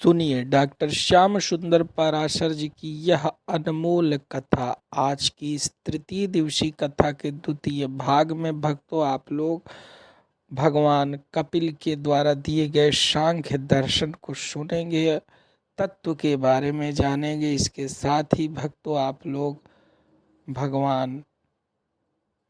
सुनिए डॉक्टर श्याम सुंदर पाराशर जी की यह अनमोल कथा। आज की इस तृतीय दिवसीय कथा के द्वितीय भाग में भक्तों आप लोग भगवान कपिल के द्वारा दिए गए सांख्य दर्शन को सुनेंगे, तत्व के बारे में जानेंगे। इसके साथ ही भक्तों आप लोग भगवान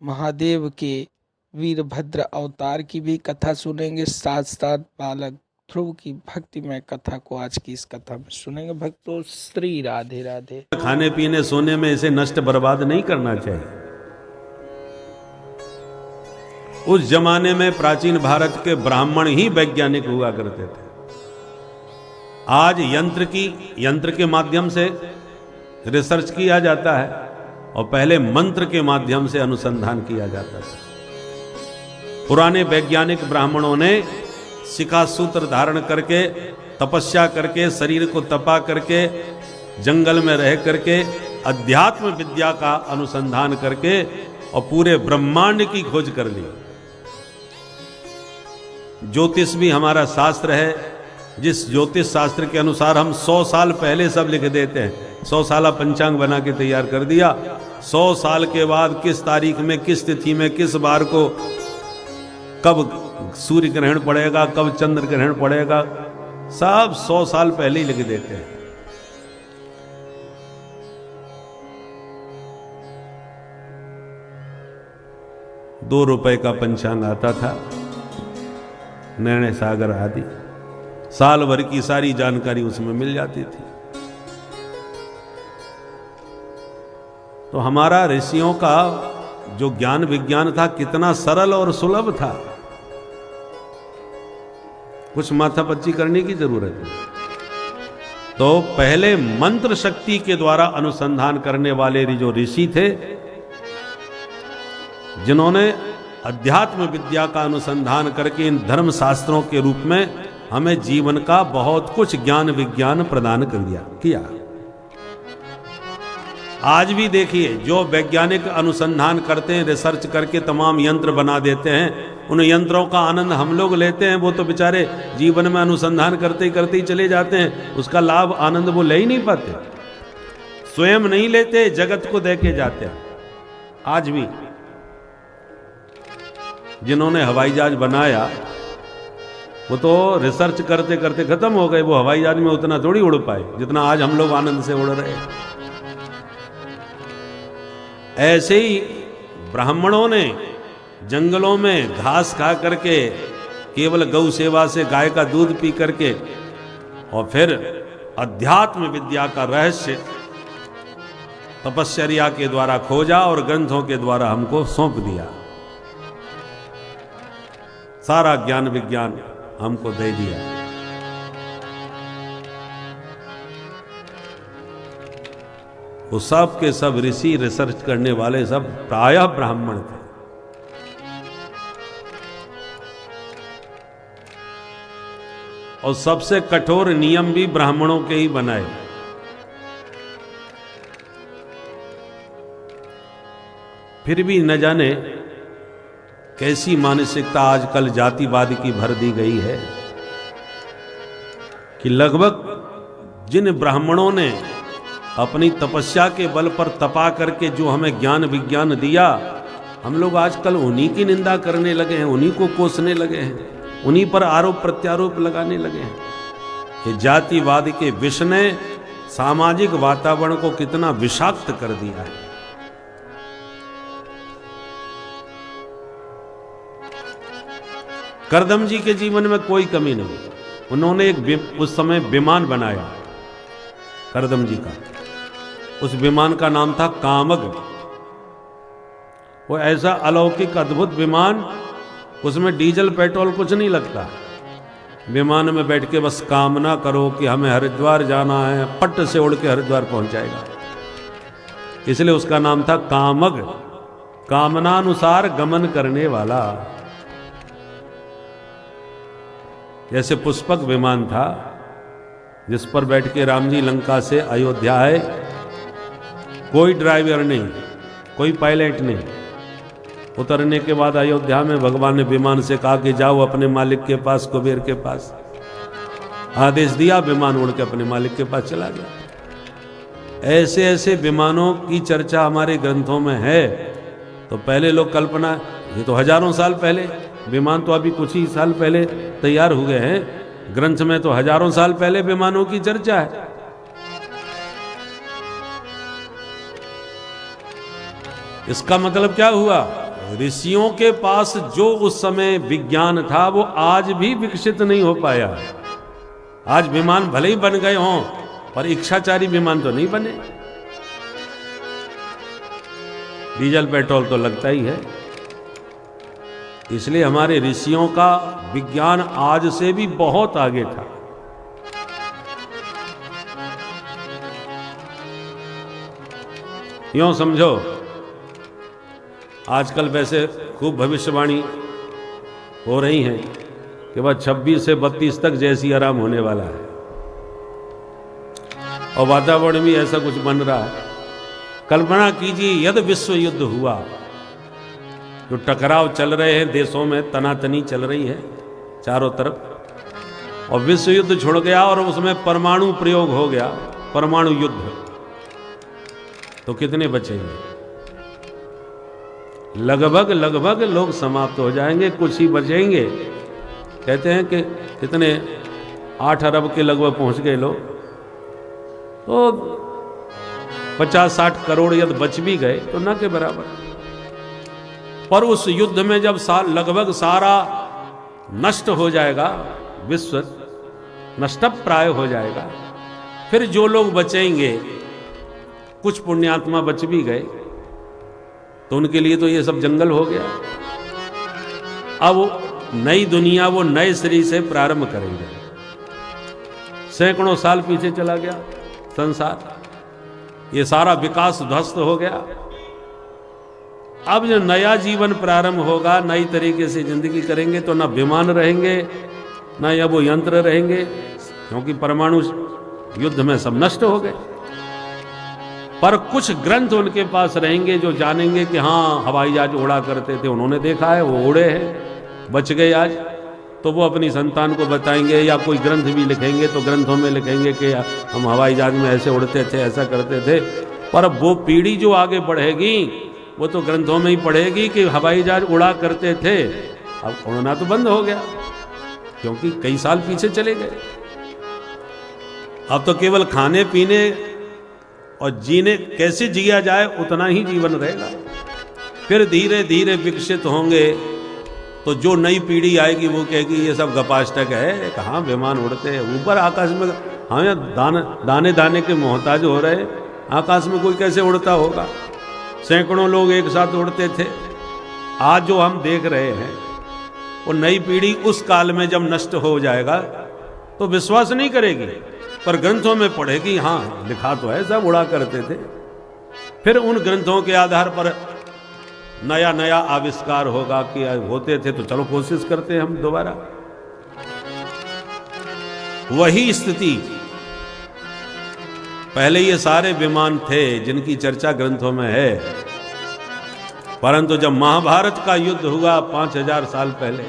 महादेव के वीरभद्र अवतार की भी कथा सुनेंगे, साथ साथ बालक ध्रुव की भक्तिमय कथा को आज की इस कथा में सुनेंगे। भक्तों श्री राधे राधे। खाने पीने सोने में इसे नष्ट बर्बाद नहीं करना चाहिए। उस जमाने में प्राचीन भारत के ब्राह्मण ही वैज्ञानिक हुआ करते थे। आज यंत्र के माध्यम से रिसर्च किया जाता है और पहले मंत्र के माध्यम से अनुसंधान किया जाता था। पुराने वैज्ञानिक ब्राह्मणों ने शिखा सूत्र धारण करके, तपस्या करके, शरीर को तपा करके, जंगल में रह करके, अध्यात्म विद्या का अनुसंधान करके और पूरे ब्रह्मांड की खोज कर ली। ज्योतिष भी हमारा शास्त्र है, जिस ज्योतिष शास्त्र के अनुसार हम 100 साल पहले सब लिख देते हैं। 100 साल पंचांग बना के तैयार कर दिया। 100 साल के बाद किस तारीख में, किस तिथि में, किस बार को, कब सूर्य ग्रहण पड़ेगा, कब चंद्र ग्रहण पड़ेगा, सब 100 साल पहले ही लिख देते हैं। ₹2 का पंचांग आता था, निर्णय सागर आदि, साल भर की सारी जानकारी उसमें मिल जाती थी। तो हमारा ऋषियों का जो ज्ञान विज्ञान था कितना सरल और सुलभ था, कुछ माथापच्ची करने की जरूरत नहीं। तो पहले मंत्र शक्ति के द्वारा अनुसंधान करने वाले जो ऋषि थे, जिन्होंने अध्यात्म विद्या का अनुसंधान करके इन धर्म शास्त्रों के रूप में हमें जीवन का बहुत कुछ ज्ञान विज्ञान प्रदान कर किया। आज भी देखिए, जो वैज्ञानिक अनुसंधान करते हैं, रिसर्च करके तमाम यंत्र बना देते हैं, उन यंत्रों का आनंद हम लोग लेते हैं। वो तो बेचारे जीवन में अनुसंधान करते ही चले जाते हैं, उसका लाभ आनंद वो ले ही नहीं पाते, स्वयं नहीं लेते, जगत को दे के जाते हैं। आज भी जिन्होंने हवाई जहाज बनाया वो तो रिसर्च करते करते खत्म हो गए। वो हवाई जहाज में उतना थोड़ी उड़ पाए जितना आज हम लोग आनंद से उड़ रहे हैं। ऐसे ही ब्राह्मणों ने जंगलों में घास खा करके, केवल गौ सेवा से, गाय का दूध पी करके, और फिर अध्यात्म विद्या का रहस्य तपस्या के द्वारा खोजा और ग्रंथों के द्वारा हमको सौंप दिया। सारा ज्ञान विज्ञान हमको दे दिया। वो सब के सब ऋषि, रिसर्च करने वाले सब प्रायः ब्राह्मण थे। और सबसे कठोर नियम भी ब्राह्मणों के ही बनाए। फिर भी न जाने कैसी मानसिकता आजकल जातिवाद की भर दी गई है कि लगभग जिन ब्राह्मणों ने अपनी तपस्या के बल पर तपा करके जो हमें ज्ञान विज्ञान दिया, हम लोग आजकल उन्हीं की निंदा करने लगे हैं, उन्हीं को कोसने लगे हैं, उन्हीं पर आरोप प्रत्यारोप लगाने लगे हैं। कि जातिवाद के विष ने सामाजिक वातावरण को कितना विषाक्त कर दिया है। करदम जी के जीवन में कोई कमी नहीं। उन्होंने उस समय विमान बनाया, करदम जी का। उस विमान का नाम था कामग। वो ऐसा अलौकिक अद्भुत विमान, उसमें डीजल पेट्रोल कुछ नहीं लगता। विमान में बैठ के बस कामना करो कि हमें हरिद्वार जाना है, पट से उड़ के हरिद्वार पहुंच जाएगा। इसलिए उसका नाम था कामग, कामनानुसार गमन करने वाला। जैसे पुष्पक विमान था जिस पर बैठ के राम जी लंका से अयोध्या आए, कोई ड्राइवर नहीं, कोई पायलट नहीं। उतरने के बाद अयोध्या में भगवान ने विमान से कहा कि जाओ अपने मालिक के पास, कुबेर के पास। आदेश दिया, विमान उड़ के अपने मालिक के पास चला गया। ऐसे ऐसे विमानों की चर्चा हमारे ग्रंथों में है। तो पहले लोग कल्पना, ये तो हजारों साल पहले, विमान तो अभी कुछ ही साल पहले तैयार हुए हैं, ग्रंथ में तो हजारों साल पहले विमानों की चर्चा है। इसका मतलब क्या हुआ? ऋषियों के पास जो उस समय विज्ञान था वो आज भी विकसित नहीं हो पाया। आज विमान भले ही बन गए हों पर इच्छाचारी विमान तो नहीं बने। डीजल पेट्रोल तो लगता ही है। इसलिए हमारे ऋषियों का विज्ञान आज से भी बहुत आगे था। यूं समझो, आजकल वैसे खूब भविष्यवाणी हो रही है कि वह 26 से 32 तक जैसी आराम होने वाला है, और वातावरण भी ऐसा कुछ बन रहा है। कल्पना कीजिए, यदि विश्व युद्ध हुआ, जो टकराव चल रहे हैं देशों में, तनातनी चल रही है चारों तरफ, और विश्व युद्ध छुड़ गया और उसमें परमाणु प्रयोग हो गया, परमाणु युद्ध, तो कितने बचेंगे? लगभग लोग समाप्त हो जाएंगे, कुछ ही बचेंगे। कहते हैं कि कितने 8 अरब के लगभग पहुंच गए लोग, तो 50-60 करोड़ यदि बच भी गए तो न के बराबर। पर उस युद्ध में जब लगभग सारा नष्ट हो जाएगा, विश्व नष्टप्राय हो जाएगा, फिर जो लोग बचेंगे, कुछ पुण्यात्मा बच भी गए, तो उनके लिए तो ये सब जंगल हो गया। अब नई दुनिया वो नए सिरे से प्रारंभ करेंगे। सैकड़ों साल पीछे चला गया संसार, ये सारा विकास ध्वस्त हो गया। अब जो नया जीवन प्रारंभ होगा, नई तरीके से जिंदगी करेंगे, तो ना विमान रहेंगे, ना या वो यंत्र रहेंगे, क्योंकि परमाणु युद्ध में सब नष्ट हो गए। पर कुछ ग्रंथ उनके पास रहेंगे जो जानेंगे कि हाँ, हवाई जहाज उड़ा करते थे, उन्होंने देखा है, वो उड़े हैं, बच गए आज, तो वो अपनी संतान को बताएंगे, या कोई ग्रंथ भी लिखेंगे तो ग्रंथों में लिखेंगे कि हम हवाई जहाज में ऐसे उड़ते थे, ऐसा करते थे। पर अब वो पीढ़ी जो आगे बढ़ेगी वो तो ग्रंथों में ही पढ़ेगी कि हवाई जहाज उड़ा करते थे। अब उड़ना तो बंद हो गया, क्योंकि कई साल पीछे चले गए। अब तो केवल खाने पीने और जीने, कैसे जिया जाए उतना ही जीवन रहेगा। फिर धीरे धीरे विकसित होंगे, तो जो नई पीढ़ी आएगी वो कहेगी ये सब गपाष्टक है, कहाँ विमान उड़ते हैं ऊपर आकाश में, हमें दाने दाने के मोहताज हो रहे, आकाश में कोई कैसे उड़ता होगा? सैकड़ों लोग एक साथ उड़ते थे। आज जो हम देख रहे हैं वो नई पीढ़ी उस काल में जब नष्ट हो जाएगा तो विश्वास नहीं करेगी, पर ग्रंथों में पढ़ेगी, हाँ लिखा तो है, सब उड़ा करते थे। फिर उन ग्रंथों के आधार पर नया नया आविष्कार होगा कि होते थे, तो चलो कोशिश करते हैं हम दोबारा। वही स्थिति, पहले ये सारे विमान थे जिनकी चर्चा ग्रंथों में है, परंतु जब महाभारत का युद्ध हुआ 5000 साल पहले,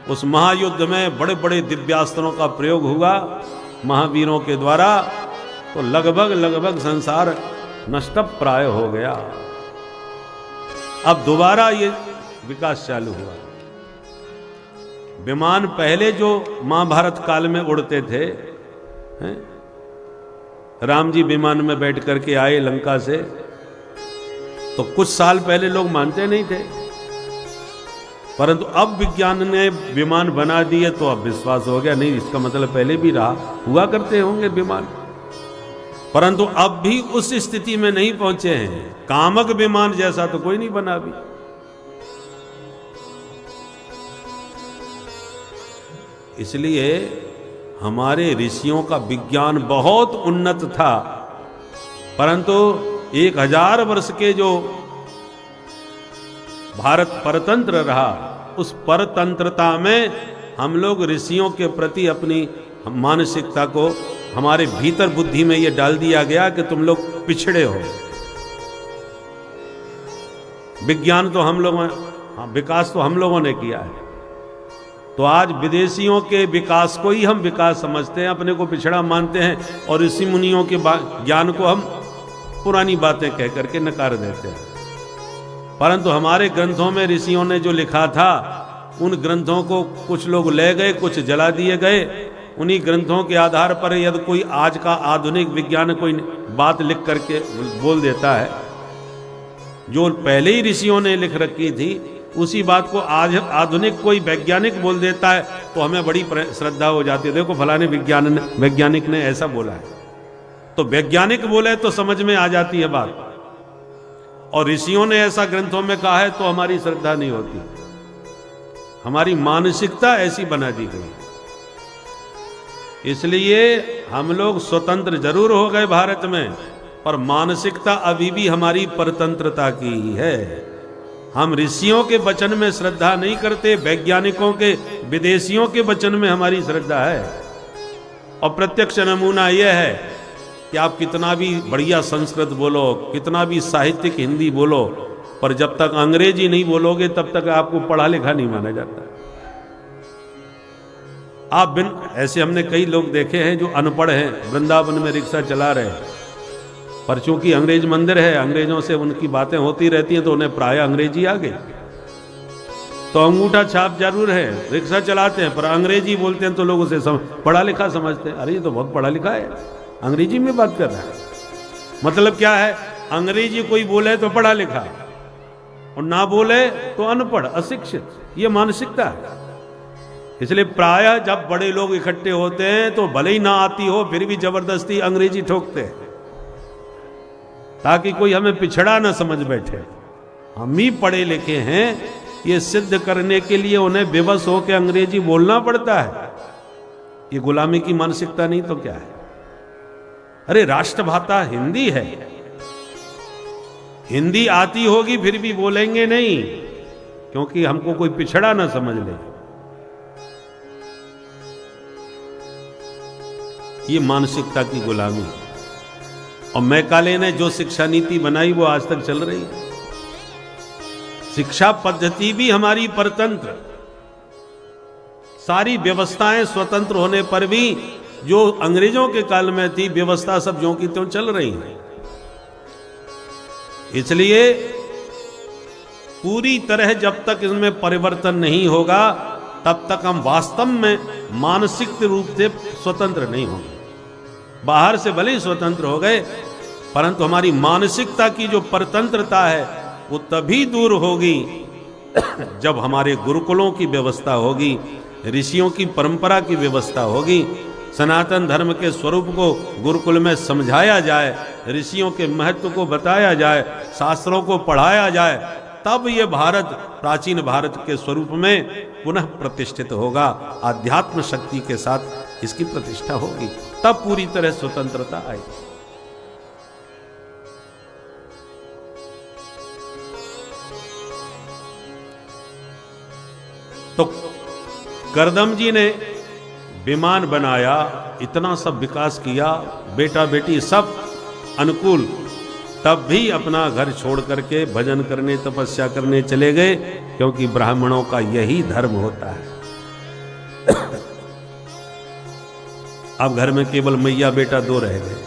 उस महायुद्ध में बड़े बड़े दिव्यास्त्रों का प्रयोग हुआ महावीरों के द्वारा, तो लगभग संसार नष्टप्राय हो गया। अब दोबारा ये विकास चालू हुआ। विमान पहले जो महाभारत काल में उड़ते थे, राम जी विमान में बैठ करके आए लंका से, तो कुछ साल पहले लोग मानते नहीं थे, परंतु अब विज्ञान ने विमान बना दिए तो अब विश्वास हो गया, नहीं इसका मतलब पहले भी रहा, हुआ करते होंगे विमान, परंतु अब भी उस स्थिति में नहीं पहुंचे हैं। कामक विमान जैसा तो कोई नहीं बना अभी। इसलिए हमारे ऋषियों का विज्ञान बहुत उन्नत था, परंतु 1000 वर्ष के जो भारत परतंत्र रहा, उस परतंत्रता में हम लोग ऋषियों के प्रति अपनी मानसिकता को, हमारे भीतर बुद्धि में ये डाल दिया गया कि तुम लोग पिछड़े हो। विज्ञान तो हम लोगों, विकास तो हम लोगों ने किया है, तो आज विदेशियों के विकास को ही हम विकास समझते हैं, अपने को पिछड़ा मानते हैं और ऋषि मुनियों के ज्ञान को हम पुरानी बातें कह करके नकार देते हैं। परंतु हमारे ग्रंथों में ऋषियों ने जो लिखा था, उन ग्रंथों को कुछ लोग ले गए, कुछ जला दिए गए। उन्हीं ग्रंथों के आधार पर यदि कोई आज का आधुनिक विज्ञान कोई बात लिख करके बोल देता है, जो पहले ही ऋषियों ने लिख रखी थी उसी बात को आज आधुनिक कोई वैज्ञानिक बोल देता है तो हमें बड़ी श्रद्धा हो जाती है। देखो फलाने वैज्ञानिक ने ऐसा बोला है, तो वैज्ञानिक बोले तो समझ में आ जाती है बात, और ऋषियों ने ऐसा ग्रंथों में कहा है तो हमारी श्रद्धा नहीं होती। हमारी मानसिकता ऐसी बना दी गई, इसलिए हम लोग स्वतंत्र जरूर हो गए भारत में, पर मानसिकता अभी भी हमारी परतंत्रता की ही है। हम ऋषियों के वचन में श्रद्धा नहीं करते, वैज्ञानिकों के, विदेशियों के वचन में हमारी श्रद्धा है। और प्रत्यक्ष नमूना यह है कि आप कितना भी बढ़िया संस्कृत बोलो, कितना भी साहित्यिक हिंदी बोलो, पर जब तक अंग्रेजी नहीं बोलोगे तब तक आपको पढ़ा लिखा नहीं माना जाता। आप ऐसे हमने कई लोग देखे हैं जो अनपढ़ हैं, वृंदावन में रिक्शा चला रहे हैं, पर चूंकि अंग्रेज मंदिर है, अंग्रेजों से उनकी बातें होती रहती हैं तो उन्हें प्राय अंग्रेजी आ गई, तो अंगूठा छाप जरूर है, रिक्शा चलाते हैं पर अंग्रेजी बोलते हैं तो लोग उसे पढ़ा लिखा समझते हैं। अरे ये तो बहुत पढ़ा लिखा है, अंग्रेजी में बात कर रहा है। मतलब क्या है, अंग्रेजी कोई बोले तो पढ़ा लिखा और ना बोले तो अनपढ़, अशिक्षित, ये मानसिकता है। इसलिए प्रायः जब बड़े लोग इकट्ठे होते हैं तो भले ही ना आती हो फिर भी जबरदस्ती अंग्रेजी ठोकते हैं ताकि कोई हमें पिछड़ा ना समझ बैठे। हम ही पढ़े लिखे हैं, ये सिद्ध करने के लिए उन्हें विवश होकर अंग्रेजी बोलना पड़ता है। ये गुलामी की मानसिकता नहीं तो क्या है। अरे राष्ट्रभाषा हिंदी है, हिंदी आती होगी फिर भी बोलेंगे नहीं क्योंकि हमको कोई पिछड़ा ना समझ ले। ये मानसिकता की गुलामी। और मैकाले ने जो शिक्षा नीति बनाई वो आज तक चल रही है। शिक्षा पद्धति भी हमारी परतंत्र, सारी व्यवस्थाएं स्वतंत्र होने पर भी जो अंग्रेजों के काल में थी व्यवस्था सब ज्यों की त्यों चल रही है। इसलिए पूरी तरह जब तक इसमें परिवर्तन नहीं होगा तब तक हम वास्तव में मानसिक रूप से स्वतंत्र नहीं होंगे। बाहर से भले ही स्वतंत्र हो गए परंतु हमारी मानसिकता की जो परतंत्रता है वो तभी दूर होगी जब हमारे गुरुकुलों की व्यवस्था होगी, ऋषियों की परंपरा की व्यवस्था होगी, सनातन धर्म के स्वरूप को गुरुकुल में समझाया जाए, ऋषियों के महत्व को बताया जाए, शास्त्रों को पढ़ाया जाए, तब ये भारत प्राचीन भारत के स्वरूप में पुनः प्रतिष्ठित होगा। आध्यात्म शक्ति के साथ इसकी प्रतिष्ठा होगी, तब पूरी तरह स्वतंत्रता आएगी। तो करदम जी ने विमान बनाया, इतना सब विकास किया, बेटा बेटी सब अनुकूल, तब भी अपना घर छोड़ करके भजन करने, तपस्या करने चले गए क्योंकि ब्राह्मणों का यही धर्म होता है। अब घर में केवल मैया बेटा दो रह गए।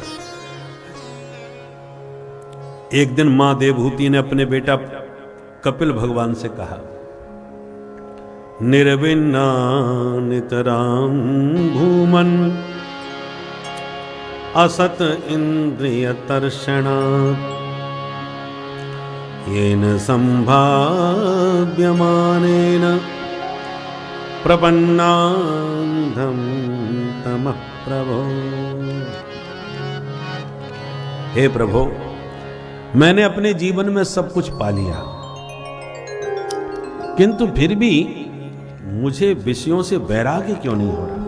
एक दिन मां देवहूति ने अपने बेटा कपिल भगवान से कहा, निर्विन्ना नितरां भूमन असत इंद्रिय तर्षणात् येन संभाव्यमानेन प्रपन्नान्धं तमः प्रभो। हे प्रभो, मैंने अपने जीवन में सब कुछ पा लिया किंतु फिर भी मुझे विषयों से वैराग्य क्यों नहीं हो रहा।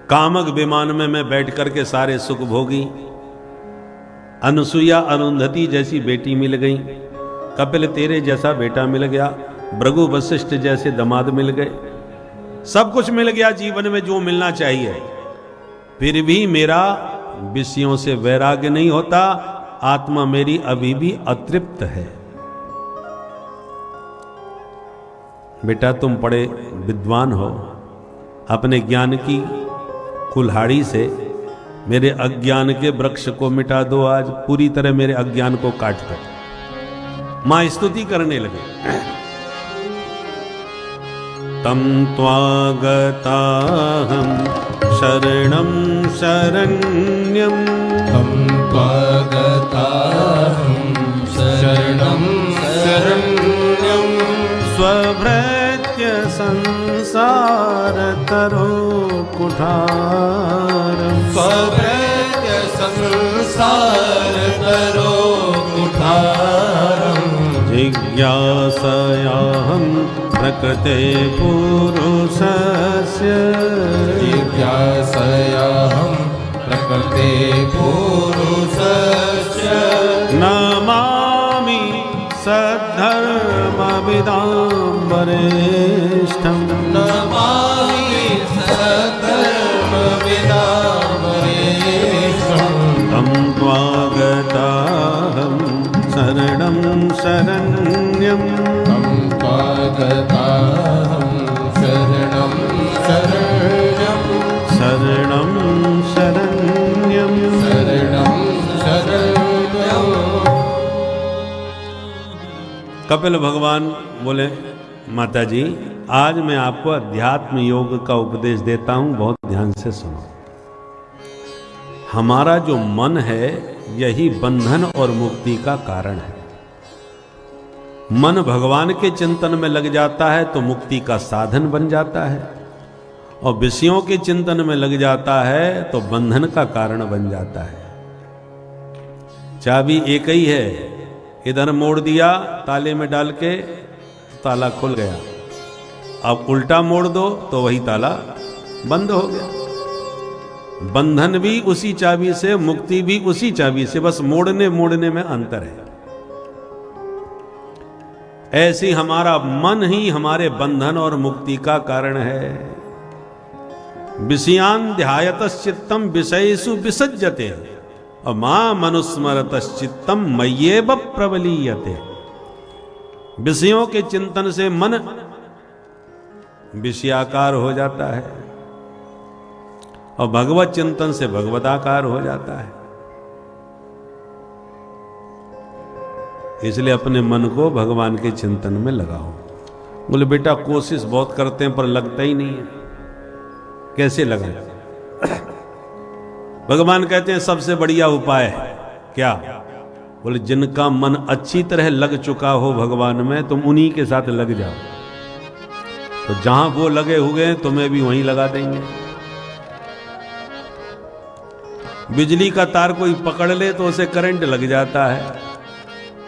कामक विमान में मैं बैठ करके सारे सुख भोगी, अनुसुईया अरुंधति जैसी बेटी मिल गई, कपिल तेरे जैसा बेटा मिल गया, भृगु वशिष्ठ जैसे दामाद मिल गए, सब कुछ मिल गया जीवन में जो मिलना चाहिए, फिर भी मेरा विषयों से वैराग्य नहीं होता। आत्मा मेरी अभी भी अतृप्त है। बेटा तुम बड़े विद्वान हो, अपने ज्ञान की कुल्हाड़ी से मेरे अज्ञान के वृक्ष को मिटा दो, आज पूरी तरह मेरे अज्ञान को काट दो। मां स्तुति करने लगे। तम त्वागताहं शरणं शरण्यं, तम त्वागताहं शरणं शरण्यं, स्वभृत्य संसार तरो कुठारं, स्वभृत्य संसार तरो कुठारं, जिज्ञासयाहं प्रकृते पुरुषस्य, जिज्ञासयाहं प्रकृते पुरुषस्य, नमामि सद्धर्मविदां वरिष्ठं, नमामि सद्धर्मविदां वरिष्ठं, तं त्वागताहं शरणं शरण्यं, तं त्वागताहं शरणं शरण्यं, शरणं शरण्यं, शरणं शरण्यं। कपिल भगवान बोले, माता जी आज मैं आपको अध्यात्म योग का उपदेश देता हूं, बहुत ध्यान से सुनो। हमारा जो मन है यही बंधन और मुक्ति का कारण है। मन भगवान के चिंतन में लग जाता है तो मुक्ति का साधन बन जाता है, और विषयों के चिंतन में लग जाता है तो बंधन का कारण बन जाता है। चाबी एक ही है, इधर मोड़ दिया ताले में डाल के, ताला खुल गया। अब उल्टा मोड़ दो तो वही ताला बंद हो गया। बंधन भी उसी चाबी से, मुक्ति भी उसी चाबी से, बस मोड़ने मोड़ने में अंतर है। ऐसी हमारा मन ही हमारे बंधन और मुक्ति का कारण है। विषयान ध्यायतश्चित्तम विषयेषु विसज्जते, और मां मनुस्मरतश्चित्तम मय्येव प्रबलीयते। विषयों के चिंतन से मन विषयाकार हो जाता है, और भगवत चिंतन से भगवताकार हो जाता है। इसलिए अपने मन को भगवान के चिंतन में लगाओ। बोले बेटा कोशिश बहुत करते हैं पर लगता ही नहीं है, कैसे लगाएं? भगवान कहते हैं सबसे बढ़िया उपाय है क्या? बोले जिनका मन अच्छी तरह लग चुका हो भगवान में, तुम उन्हीं के साथ लग जाओ। तो जहां वो लगे हुए हैं तुम्हें भी वहीं लगा देंगे। बिजली का तार कोई पकड़ ले तो उसे करंट लग जाता है।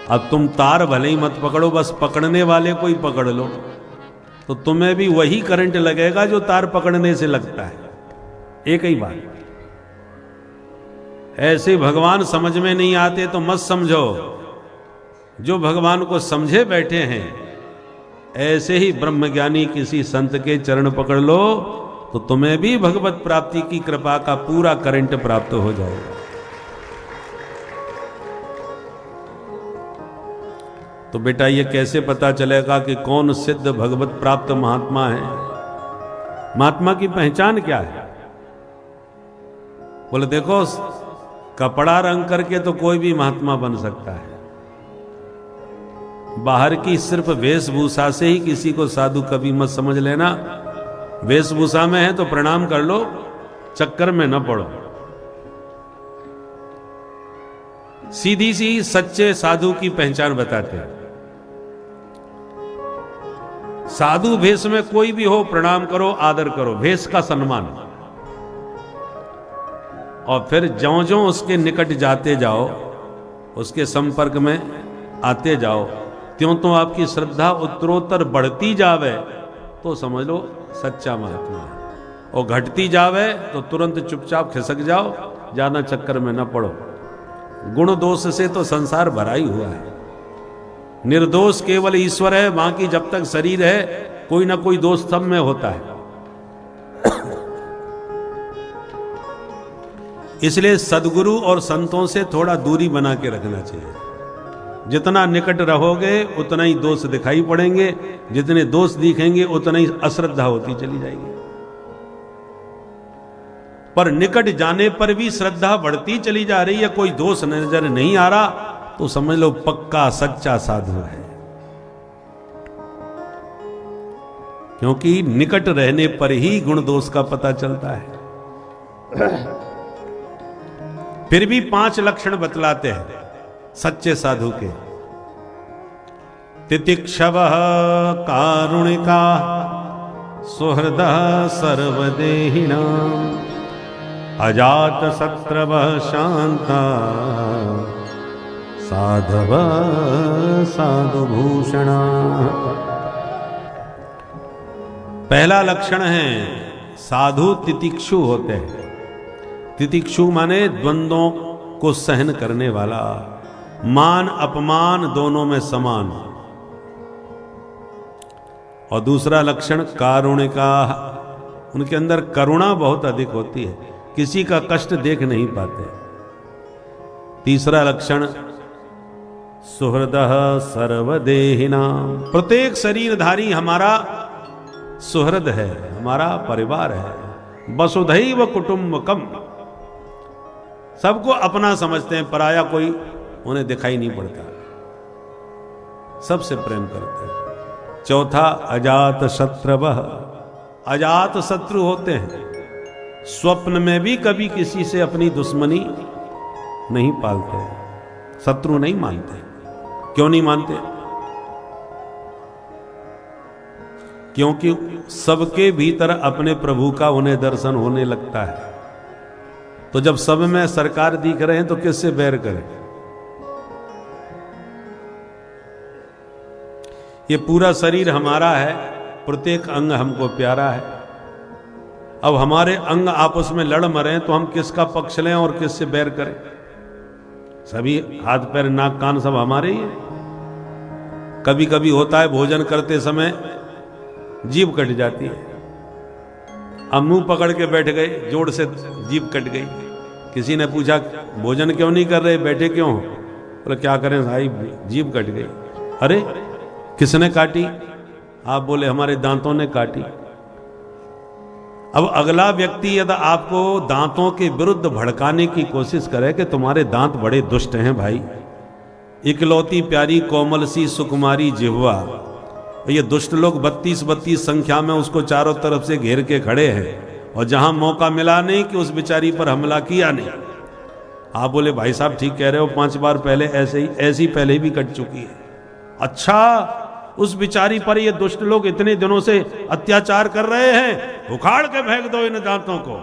अब तुम तार भले ही मत पकड़ो, बस पकड़ने वाले को ही पकड़ लो तो तुम्हें भी वही करंट लगेगा जो तार पकड़ने से लगता है। एक ही बात। ऐसे भगवान समझ में नहीं आते तो मत समझो, जो भगवान को समझे बैठे हैं ऐसे ही ब्रह्मज्ञानी किसी संत के चरण पकड़ लो तो तुम्हें भी भगवत प्राप्ति की कृपा का पूरा करंट प्राप्त हो जाएगा। तो बेटा ये कैसे पता चलेगा कि कौन सिद्ध भगवत प्राप्त महात्मा है? महात्मा की पहचान क्या है? बोले देखो कपड़ा रंग करके तो कोई भी महात्मा बन सकता है। बाहर की सिर्फ वेशभूषा से ही किसी को साधु कभी मत समझ लेना। वेशभूषा में है तो प्रणाम कर लो, चक्कर में न पड़ो। सीधी सी सच्चे साधु की पहचान बताते हैं। साधु भेष में कोई भी हो प्रणाम करो, आदर करो, भेष का सम्मान। और फिर ज्यों-ज्यों उसके निकट जाते जाओ, उसके संपर्क में आते जाओ, त्यों आपकी श्रद्धा उत्तरोत्तर बढ़ती जावे तो समझ लो सच्चा महात्मा है। और घटती जावे तो तुरंत चुपचाप खिसक जाओ, ज्यादा चक्कर में न पड़ो। गुण दोष से तो संसार भरा ही हुआ है। निर्दोष केवल ईश्वर है, बाकी जब तक शरीर है कोई ना कोई दोष सब में होता है। इसलिए सदगुरु और संतों से थोड़ा दूरी बना के रखना चाहिए। जितना निकट रहोगे उतना ही दोष दिखाई पड़ेंगे, जितने दोष दिखेंगे उतना ही अश्रद्धा होती चली जाएगी। पर निकट जाने पर भी श्रद्धा बढ़ती चली जा रही है, कोई दोष नजर नहीं आ रहा तो समझ लो पक्का सच्चा साधु है। क्योंकि निकट रहने पर ही गुण दोष का पता चलता है। फिर भी 5 लक्षण बतलाते हैं सच्चे साधु के। तितिक्षवः कारुणिका सुहृदः सर्वदेहिनाम् अजात शत्रवः शांता साधवः साधुभूषणा। पहला लक्षण है साधु तितिक्षु होते हैं। तितिक्षु माने द्वंद्वों को सहन करने वाला, मान अपमान दोनों में समान। और दूसरा लक्षण कारुणिका, उनके अंदर करुणा बहुत अधिक होती है, किसी का कष्ट देख नहीं पाते। तीसरा लक्षण सुहृदः सर्वदेहिनां, प्रत्येक शरीरधारी हमारा सुहृद है, हमारा परिवार है। वसुधैव कुटुंबकम, सबको अपना समझते हैं, पराया कोई उन्हें दिखाई नहीं पड़ता, सबसे प्रेम करते हैं। चौथा अजात शत्रवः, अजात शत्रु होते हैं, स्वप्न में भी कभी किसी से अपनी दुश्मनी नहीं पालते, शत्रु नहीं मानते। क्यों नहीं मानते? क्योंकि सबके भीतर अपने प्रभु का उन्हें दर्शन होने लगता है। तो जब सब में सरकार दिख रहे हैं तो किससे बैर करें? ये पूरा शरीर हमारा है, प्रत्येक अंग हमको प्यारा है। अब हमारे अंग आपस में लड़ मरे तो हम किसका पक्ष लें और किससे बैर करें? सभी हाथ पैर नाक कान सब हमारे ही है। कभी कभी होता है भोजन करते समय जीभ कट जाती है, अब मुंह पकड़ के बैठ गए, जोड़ से जीभ कट गई। किसी ने पूछा भोजन क्यों नहीं कर रहे, बैठे क्यों हो? बोले क्या करें भाई, जीभ कट गई। अरे किसने काटी? आप बोले हमारे दांतों ने काटी। अब अगला व्यक्ति यदि आपको दांतों के विरुद्ध भड़काने की कोशिश करे कि तुम्हारे दांत बड़े दुष्ट हैं भाई, इकलौती प्यारी कोमल सी सुकुमारी जिह्वा, ये दुष्ट लोग 32 संख्या में उसको चारों तरफ से घेर के खड़े हैं, और जहां मौका मिला नहीं कि उस बेचारी पर हमला किया नहीं। आप बोले भाई साहब ठीक कह रहे हो, 5 बार पहले ऐसी पहले भी कट चुकी है। अच्छा, उस बिचारी पर ये दुष्ट लोग इतने दिनों से अत्याचार कर रहे हैं, उखाड़ के फेंक दो इन दांतों को।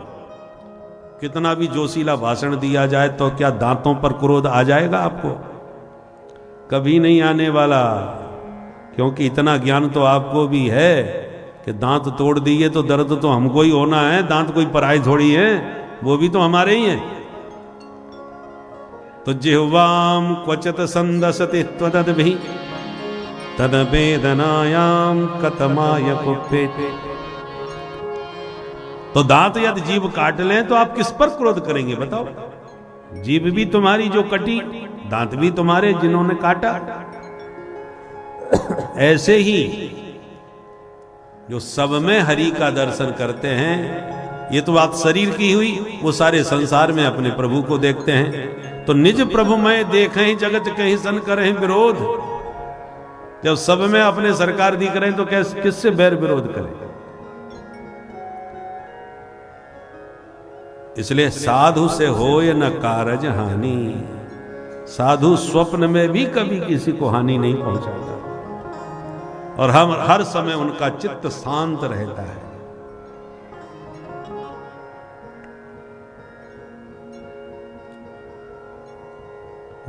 कितना भी जोशीला भाषण दिया जाए तो क्या दांतों पर क्रोध आ जाएगा आपको? कभी नहीं आने वाला, क्योंकि इतना ज्ञान तो आपको भी है कि दांत तोड़ दिए तो दर्द तो हमको ही होना है, दांत कोई पराई थोड़ी है, वो भी तो हमारे ही हैं। तो जिह्वाम क्वचित संदसति त्वदद्भिः तद वेदनायाम कतमाय कुप्येत। तो दांत यदि जीभ काट लें तो आप किस पर क्रोध करेंगे बताओ? जीभ भी तुम्हारी जो कटी, दांत भी तुम्हारे जिन्होंने काटा। ऐसे ही जो सब में हरि का दर्शन करते हैं, ये तो बात शरीर की हुई, वो सारे संसार में अपने प्रभु को देखते हैं। तो निज प्रभु में देखें जगत कहीं सन करें विरोध। जब सब में अपने सरकार दिख रहे हैं तो किससे बैर विरोध करें? इसलिए साधु से होय न कारज हानि, साधु स्वप्न में भी कभी किसी को हानि नहीं पहुंचाता, और हम हर समय उनका चित्त शांत रहता है।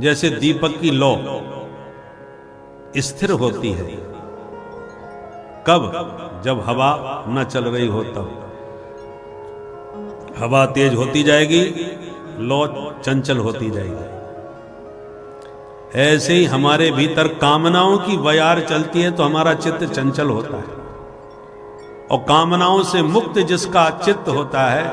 जैसे दीपक की लौ स्थिर होती है, कब? जब हवा न चल रही हो तब। हवा तेज होती जाएगी, लौ चंचल होती जाएगी। ऐसे ही हमारे भीतर कामनाओं की बयार चलती है तो हमारा चित्त चंचल होता है, और कामनाओं से मुक्त जिसका चित्त होता है,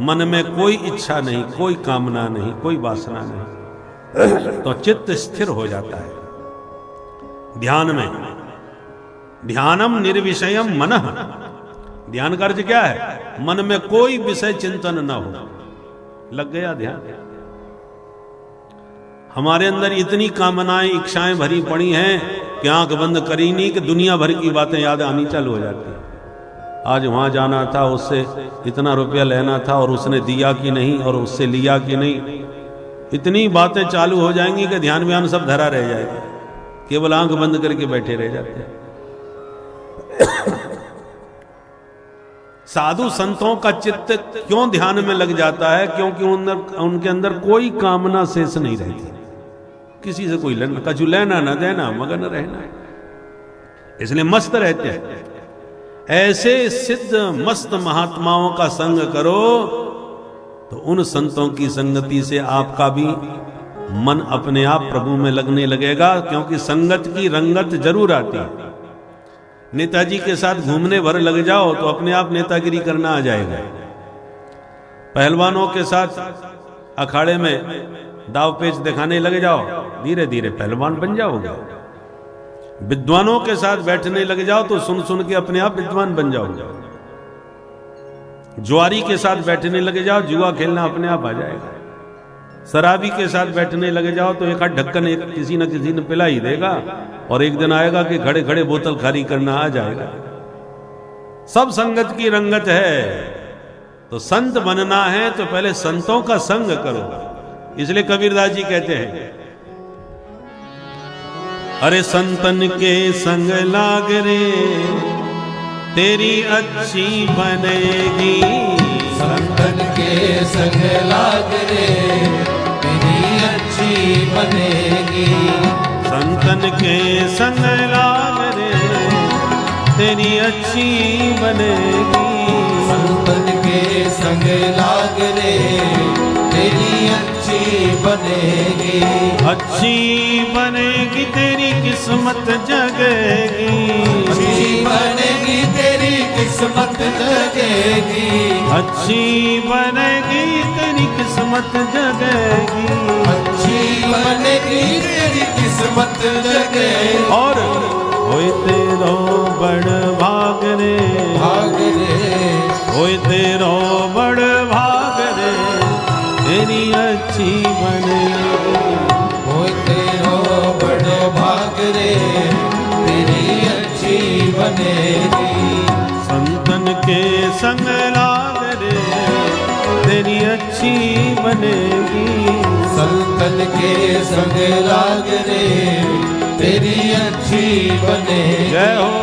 मन में कोई इच्छा नहीं, कोई कामना नहीं, कोई वासना नहीं, तो चित्त स्थिर हो जाता है। ध्यान में। ध्यानम निर्विषयम मनः, ध्यान का अर्थ क्या है? मन में कोई विषय चिंतन न हो, लग गया ध्यान। हमारे अंदर इतनी कामनाएं इच्छाएं भरी पड़ी हैं कि आंख बंद करी नहीं कि दुनिया भर की बातें याद आनी चालू हो जाती है। आज वहां जाना था, उससे इतना रुपया लेना था और उसने दिया कि नहीं, और उससे लिया कि नहीं, इतनी बातें चालू हो जाएंगी कि ध्यान व्यान सब धरा रह जाएगा, केवल आंख बंद करके बैठे रह जाते हैं। साधु संतों का चित्त क्यों ध्यान में लग जाता है? क्योंकि उनके अंदर कोई कामना शेष नहीं रहती, किसी से कोई लेना कछु लेना न देना, मगन रहना है, इसलिए मस्त रहते हैं। ऐसे सिद्ध मस्त महात्माओं का संग करो तो उन संतों की संगति से आपका भी मन अपने आप प्रभु में लगने लगेगा, क्योंकि संगत की रंगत जरूर आती है। नेताजी के साथ घूमने भर लग जाओ तो अपने आप नेतागिरी करना आ जाएगा। पहलवानों के साथ अखाड़े में दाव पेच दिखाने लग जाओ, धीरे धीरे पहलवान बन जाओगे। विद्वानों के साथ बैठने लग जाओ तो सुन सुन के अपने आप विद्वान बन जाओगे। जुआरी के साथ बैठने लग जाओ, जुआ खेलना अपने आप आ जाएगा। शराबी के साथ बैठने लगे जाओ तो एक आध ढक्कन एक किसी न किसी ने पिला ही देगा, और एक दिन आएगा कि खड़े खड़े बोतल खाली करना आ जाएगा। सब संगत की रंगत है। तो संत बनना है तो पहले संतों का संग करो। इसलिए कबीरदास जी कहते हैं, अरे संतन के संग लाग रे तेरी अच्छी बनेगी, संतन के संग लाग रे तेरी अच्छी बनेगी, संतन के संग लाग रे तेरी अच्छी बनेगी, संतन के संग लाग रे तेरी अच्छी बनेगी, अच्छी बनेगी तेरी किस्मत जगेगी, अच्छी बनेगी तेरी किस्मत जगेगी, अच्छी बनेगी तेरी किस्मत जगेगी, अच्छी बनेगी तेरी किस्मत जगेगी। और होए तेरो बड़ भाग रे, भाग रे होए तेरो बड़ भाग रे तेरी अच्छी बनेगी, होए तेरो बड़ भाग रे तेरी अच्छी बनेगी, संतन के संग लाग रे तेरी अच्छी बनेगी, संतन के संग लाग रे तेरी अच्छी बनेगी। जय हो।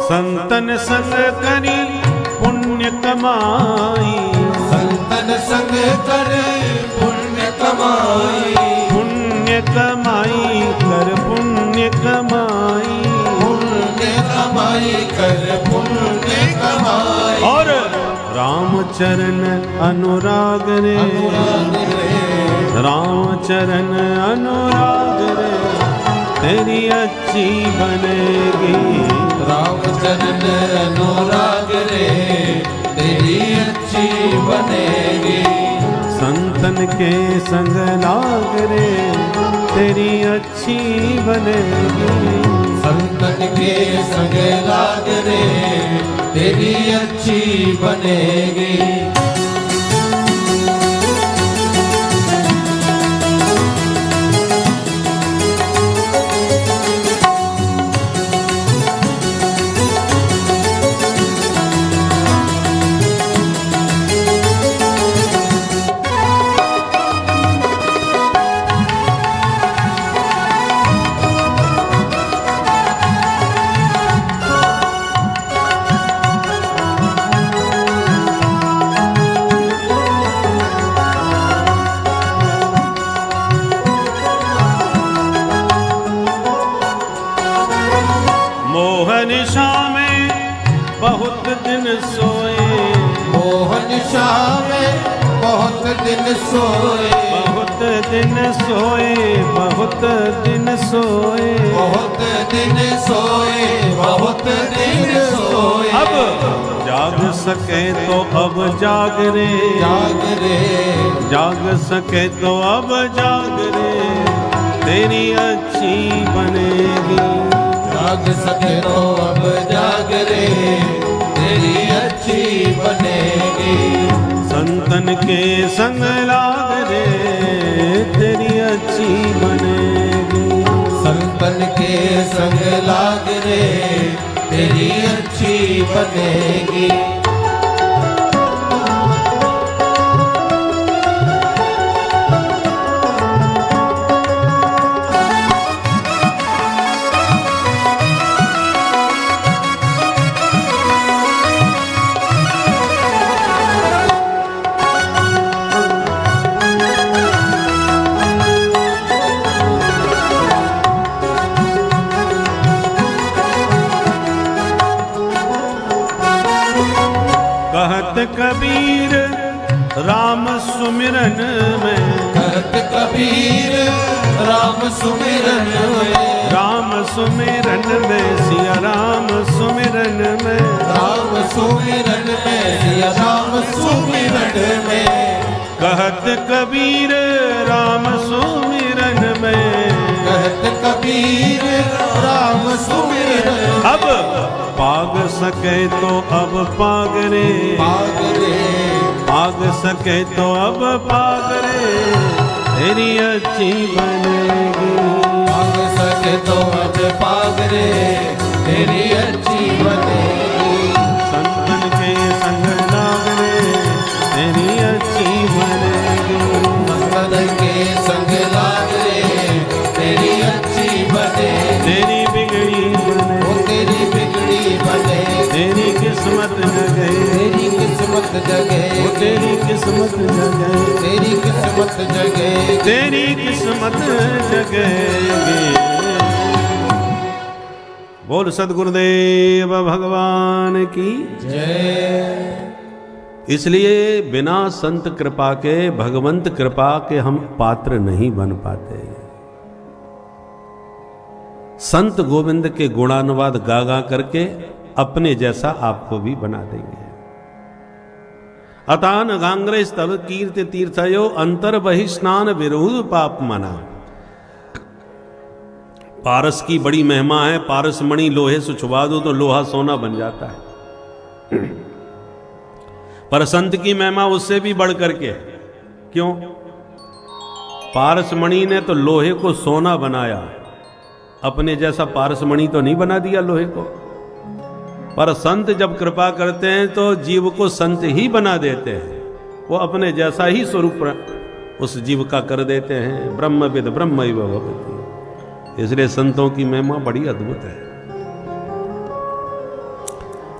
संतन संग करी पुण्य कमाई, संतन संग कर पुण्य कमाई, पुण्य कमाई कर पुण्य कमाई, पुण्य कमाई कर पुण्य कमाई, और रामचरण अनुराग रे, अनुराग रे रामचरण अनुराग रे तेरी अच्छी बनेगी, रामचरण अनुराग रे तेरी अच्छी बनेगी, संतन के संग लाग रे तेरी अच्छी बनेगी, संतन के संग लाग रे तेरी अच्छी बनेगी। निशा में बहुत दिन सोए, बहुत दिन सोए, बहुत दिन सोए, बहुत दिन सोए, बहुत दिन सोए। अब जाग सके तो अब जाग रे, जाग रे, जाग सके तो अब जाग रे, तेरी अच्छी बनेगी। जाग सके तो अब जाग रे, तेरी अच्छी बनेगी। संतन के संग लाग रे, तेरी अच्छी बनेगी। संतन के संग लाग रे, तेरी अच्छी बनेगी। कहत कबीर राम सुमिरन में, कहत कबीर राम सुमिरन में, राम सुमिरन में, सिया राम सुमिरन में, राम सुमिरन में, सिया राम सुमिरन में। कहत कबीर राम सुमिरन में, कहत कबीर राम सुमिरन। अब पाग सके तो अब पाग रे, पाग रे, पाग सके तो अब पाग रे, तेरी अच्छी बनेगी। पाग सके तो अब पाग रे, तेरी अच्छी बनेगी। संतन के संग लाग रे, तेरी अच्छी बनेगी। संतन के संग लाग रे, तेरी अच्छी बनेगी। तेरी बिगड़ी बने, वो तेरी बिगड़ी बने, तेरी किस्मत जगे, तेरी किस्मत जगे, वो तेरी किस्मत जगे, तेरी किस्मत जगे, तेरी किस्मत जगेगी। बोल सद्गुरुदेव भगवान की। जय। इसलिए बिना संत कृपा के, भगवंत कृपा के हम पात्र नहीं बन पाते। संत गोविंद के गुणानुवाद गा गा करके अपने जैसा आपको भी बना देंगे। अतान गांग्रे स्तव कीर्ति तीर्थयो अंतर बहि स्नान विरोध पाप मना। पारस की बड़ी महिमा है। पारस मणि लोहे से छुपा दो तो लोहा सोना बन जाता है। पर संत की महिमा उससे भी बढ़ करके है। क्यों? पारस मणि ने तो लोहे को सोना बनाया, अपने जैसा पारस मणि तो नहीं बना दिया लोहे को। पर संत जब कृपा करते हैं तो जीव को संत ही बना देते हैं। वो अपने जैसा ही स्वरूप उस जीव का कर देते हैं। ब्रह्मविद ब्रह्मैव भवति। इसलिए संतों की महिमा बड़ी अद्भुत है।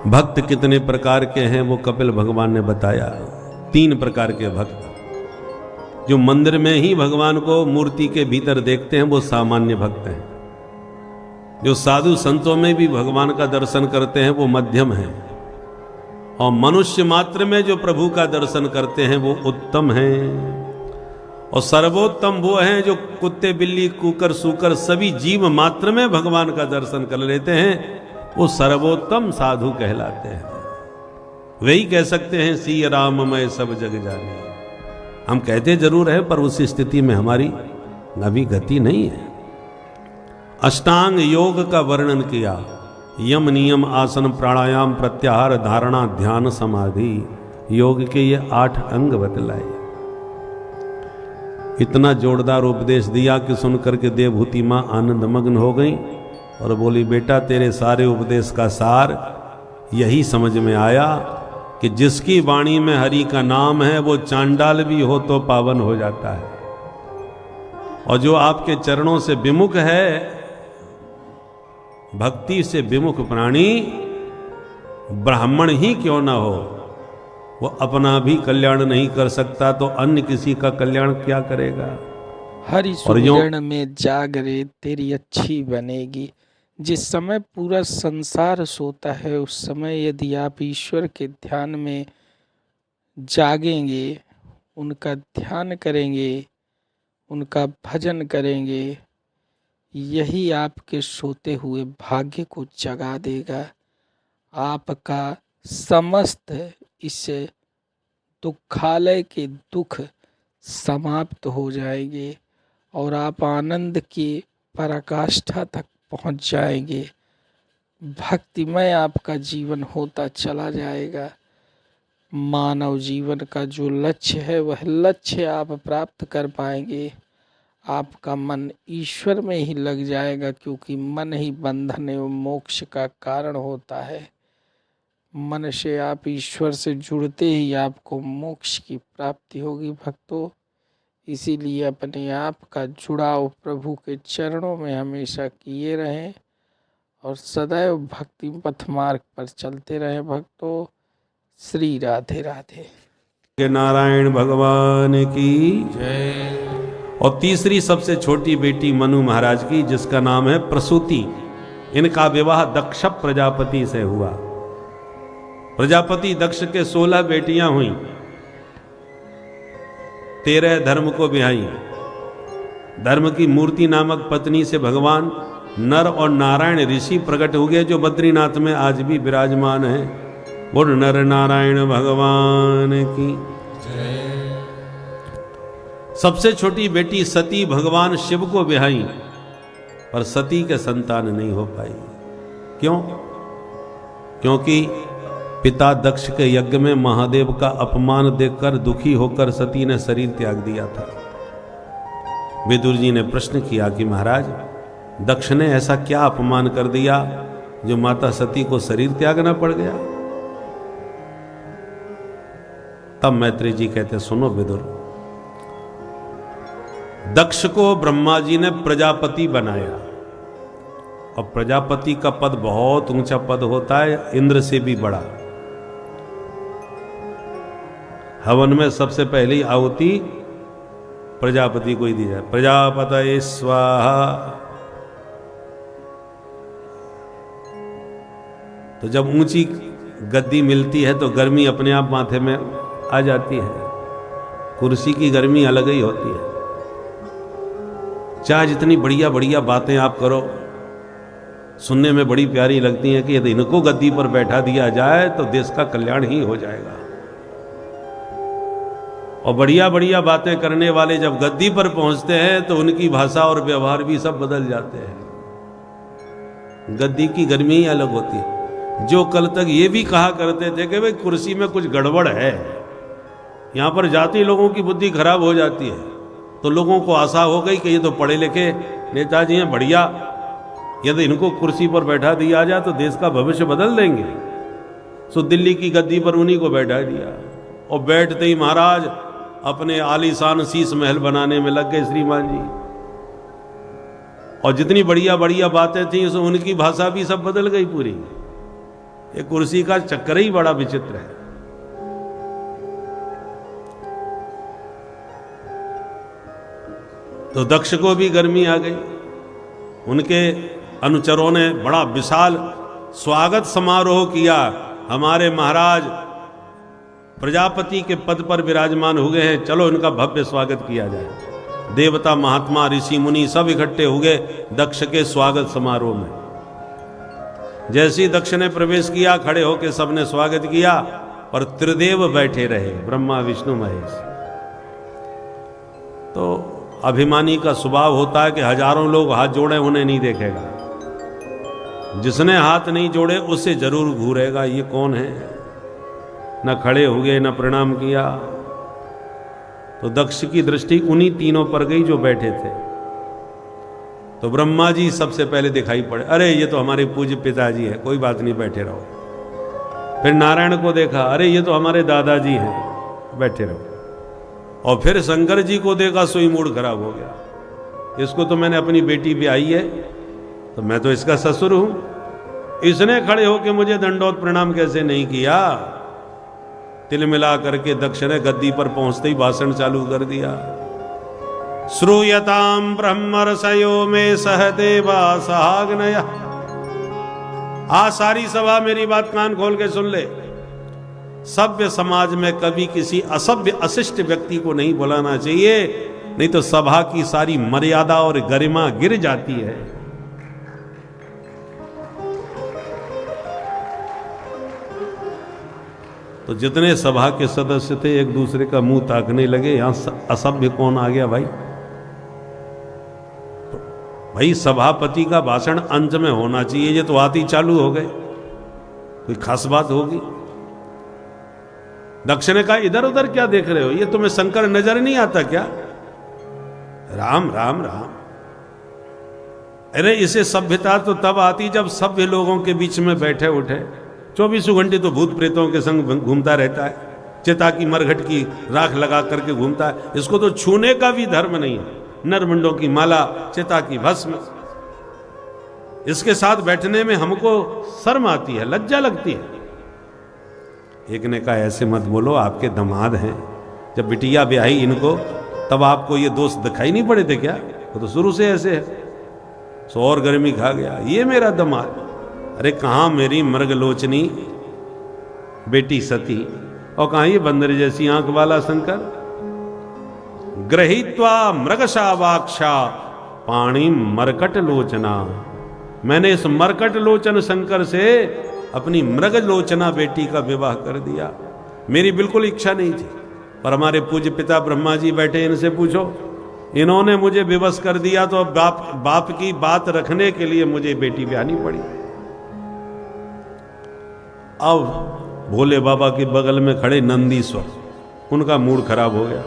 भक्त कितने प्रकार के हैं वो कपिल भगवान ने बताया। 3 प्रकार के भक्त। जो मंदिर में ही भगवान को मूर्ति के भीतर देखते हैं वो सामान्य भक्त हैं। जो साधु संतों में भी भगवान का दर्शन करते हैं वो मध्यम हैं। और मनुष्य मात्र में जो प्रभु का दर्शन करते हैं वो उत्तम हैं। और सर्वोत्तम वो हैं जो कुत्ते बिल्ली कुकर सूकर सभी जीव मात्र में भगवान का दर्शन कर लेते हैं। वो सर्वोत्तम साधु कहलाते हैं। वही कह सकते हैं सी राम मैं सब जग जाने। हम कहते जरूर है पर उस स्थिति में हमारी अभी गति नहीं है। अष्टांग योग का वर्णन किया। यम नियम आसन प्राणायाम प्रत्याहार धारणा ध्यान समाधि योग के ये 8 अंग बतलाए। इतना जोरदार उपदेश दिया कि सुनकर के देवभूति मां आनंद मग्न हो गई और बोली बेटा तेरे सारे उपदेश का सार यही समझ में आया कि जिसकी वाणी में हरि का नाम है वो चांडाल भी हो तो पावन हो जाता है। और जो आपके चरणों से विमुख है, भक्ति से विमुख प्राणी ब्राह्मण ही क्यों ना हो, वो अपना भी कल्याण नहीं कर सकता तो अन्य किसी का कल्याण क्या करेगा। हरि सुमिरन में जाग रे तेरी अच्छी बनेगी। जिस समय पूरा संसार सोता है उस समय यदि आप ईश्वर के ध्यान में जागेंगे, उनका ध्यान करेंगे, उनका भजन करेंगे, यही आपके सोते हुए भाग्य को जगा देगा। आपका समस्त इस दुखालय के दुख समाप्त हो जाएंगे और आप आनंद की पराकाष्ठा तक पहुंच जाएंगे। भक्तिमय आपका जीवन होता चला जाएगा। मानव जीवन का जो लक्ष्य है वह लक्ष्य आप प्राप्त कर पाएंगे। आपका मन ईश्वर में ही लग जाएगा, क्योंकि मन ही बंधन एवं मोक्ष का कारण होता है। मन से आप ईश्वर से जुड़ते ही आपको मोक्ष की प्राप्ति होगी भक्तों। इसीलिए अपने आप का जुड़ाव प्रभु के चरणों में हमेशा किए रहें और सदैव भक्ति पथ मार्ग पर चलते रहें भक्तों। श्री राधे राधे। के नारायण भगवान की जय। और तीसरी सबसे छोटी बेटी मनु महाराज की, जिसका नाम है प्रसूति। इनका विवाह दक्ष प्रजापति से हुआ। प्रजापति दक्ष के 16 बेटियां हुई, 13 धर्म को ब्याही। धर्म की मूर्ति नामक पत्नी से भगवान नर और नारायण ऋषि प्रकट हुए, जो बद्रीनाथ में आज भी विराजमान है। बोल नर नारायण भगवान की। सबसे छोटी बेटी सती भगवान शिव को ब्याही, पर सती के संतान नहीं हो पाई। क्यों? क्योंकि पिता दक्ष के यज्ञ में महादेव का अपमान देखकर दुखी होकर सती ने शरीर त्याग दिया था। विदुर जी ने प्रश्न किया कि महाराज, दक्ष ने ऐसा क्या अपमान कर दिया जो माता सती को शरीर त्यागना पड़ गया? तब मैत्री जी कहते, सुनो विदुर, दक्ष को ब्रह्मा जी ने प्रजापति बनाया, और प्रजापति का पद बहुत ऊंचा पद होता है, इंद्र से भी बड़ा। हवन में सबसे पहली आहुति प्रजापति को ही दी जाए, प्रजापतये स्वाहा। तो जब ऊंची गद्दी मिलती है तो गर्मी अपने आप माथे में आ जाती है। कुर्सी की गर्मी अलग ही होती है। चाहे जितनी बढ़िया बढ़िया बातें आप करो, सुनने में बड़ी प्यारी लगती हैं कि यदि इनको गद्दी पर बैठा दिया जाए तो देश का कल्याण ही हो जाएगा। और बढ़िया बढ़िया बातें करने वाले जब गद्दी पर पहुंचते हैं तो उनकी भाषा और व्यवहार भी सब बदल जाते हैं। गद्दी की गर्मी ही अलग होती है। जो कल तक ये भी कहा करते थे कि भाई कुर्सी में कुछ गड़बड़ है, यहां पर जाति लोगों की बुद्धि खराब हो जाती है, तो लोगों को आशा हो गई कि ये तो पढ़े लिखे नेताजी हैं, बढ़िया, यदि इनको कुर्सी पर बैठा दिया जाए तो देश का भविष्य बदल देंगे। सो दिल्ली की गद्दी पर उन्हीं को बैठा दिया, और बैठते ही महाराज अपने आलीशान शीश महल बनाने में लग गए श्रीमान जी। और जितनी बढ़िया बढ़िया बातें थी सो उनकी भाषा भी सब बदल गई पूरी। ये कुर्सी का चक्कर ही बड़ा विचित्र है। तो दक्ष को भी गर्मी आ गई। उनके अनुचरों ने बड़ा विशाल स्वागत समारोह किया। हमारे महाराज प्रजापति के पद पर विराजमान हो गए हैं, चलो इनका भव्य स्वागत किया जाए। देवता, महात्मा, ऋषि मुनि सब इकट्ठे हो गए दक्ष के स्वागत समारोह में। जैसे ही दक्ष ने प्रवेश किया, खड़े होकर सबने स्वागत किया, पर त्रिदेव बैठे रहे, ब्रह्मा विष्णु महेश। तो अभिमानी का स्वभाव होता है कि हजारों लोग हाथ जोड़े उन्हें नहीं देखेगा, जिसने हाथ नहीं जोड़े उससे जरूर घूरेगा ये कौन है। न खड़े हो गए, न प्रणाम किया। तो दक्ष की दृष्टि उन्हीं तीनों पर गई जो बैठे थे। तो ब्रह्मा जी सबसे पहले दिखाई पड़े, अरे ये तो हमारे पूज्य पिताजी है, कोई बात नहीं, बैठे रहो। फिर नारायण को देखा, अरे ये तो हमारे दादाजी हैं, बैठे रहो। और फिर शंकर जी को देखा, सोई मूड खराब हो गया। इसको तो मैंने अपनी बेटी ब्याही है, तो मैं तो इसका ससुर हूं, इसने खड़े होकर मुझे दंडोत प्रणाम कैसे नहीं किया। तिल मिला करके दक्ष ने गद्दी पर पहुंचते ही भाषण चालू कर दिया। श्रूयताम ब्रह्म रसयो में सहदेवा सहाग्नया। आज सारी सभा मेरी बात कान खोल के सुन ले। सभ्य समाज में कभी किसी असभ्य अशिष्ट व्यक्ति को नहीं बुलाना चाहिए, नहीं तो सभा की सारी मर्यादा और गरिमा गिर जाती है। तो जितने सभा के सदस्य थे एक दूसरे का मुंह ताकने लगे, यहां असभ्य कौन आ गया भाई? भाई सभापति का भाषण अंत में होना चाहिए, ये तो आती चालू हो गए, कोई खास बात होगी? दक्ष ने कहा इधर उधर क्या देख रहे हो, ये तुम्हें शंकर नजर नहीं आता क्या? राम राम राम। अरे इसे सभ्यता तो तब आती जब सभ्य लोगों के बीच में बैठे उठे। 24 घंटे तो भूत प्रेतों के संग घूमता रहता है, चिता की मरघट की राख लगा करके घूमता है, इसको तो छूने का भी धर्म नहीं है। नरमुंडों की माला, चिता की भस्म, इसके साथ बैठने में हमको शर्म आती है, लज्जा लगती है। एक ने कहा ऐसे मत बोलो, आपके दामाद हैं, जब बिटिया ब्याही इनको तब आपको ये दोस्त दिखाई नहीं पड़े थे क्या? वो तो शुरू से ऐसे है। सो और गर्मी खा गया, ये मेरा दामाद। अरे कहाँ मेरी मृगलोचनी बेटी सती, और कहाँ ये बंदर जैसी आंख वाला शंकर। ग्रहीत्वा मृगशावाक्षा पाणी मरकट लोचना, मैंने इस मरकट लोचन शंकर से अपनी मृग लोचना बेटी का विवाह कर दिया। मेरी बिल्कुल इच्छा नहीं थी, पर हमारे पूज्य पिता ब्रह्मा जी बैठे, इनसे पूछो, इन्होंने मुझे विवश कर दिया, तो अब बाप की बात रखने के लिए मुझे बेटी ब्याहनी पड़ी। अब भोले बाबा के बगल में खड़े नंदीश्वर, उनका मूड खराब हो गया।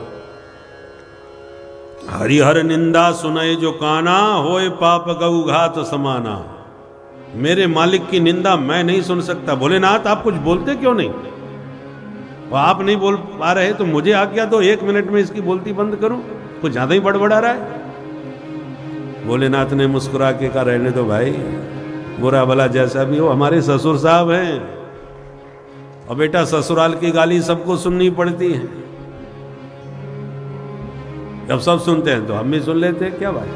हरिहर निंदा सुनाए जो काना, होए पाप गऊ घात समाना। मेरे मालिक की निंदा मैं नहीं सुन सकता। भोलेनाथ आप कुछ बोलते क्यों नहीं? और आप नहीं बोल पा रहे तो मुझे आज्ञा दो, 1 मिनट में इसकी बोलती बंद करूं, कुछ ज्यादा ही बड़बड़ा रहा है। भोलेनाथ ने मुस्कुरा के कहा रहने दो भाई, बुरा भला जैसा भी हो, हमारे ससुर साहब हैं, और बेटा ससुराल की गाली सबको सुननी पड़ती है। जब सब सुनते हैं तो हम भी सुन लेते हैं, क्या भाई?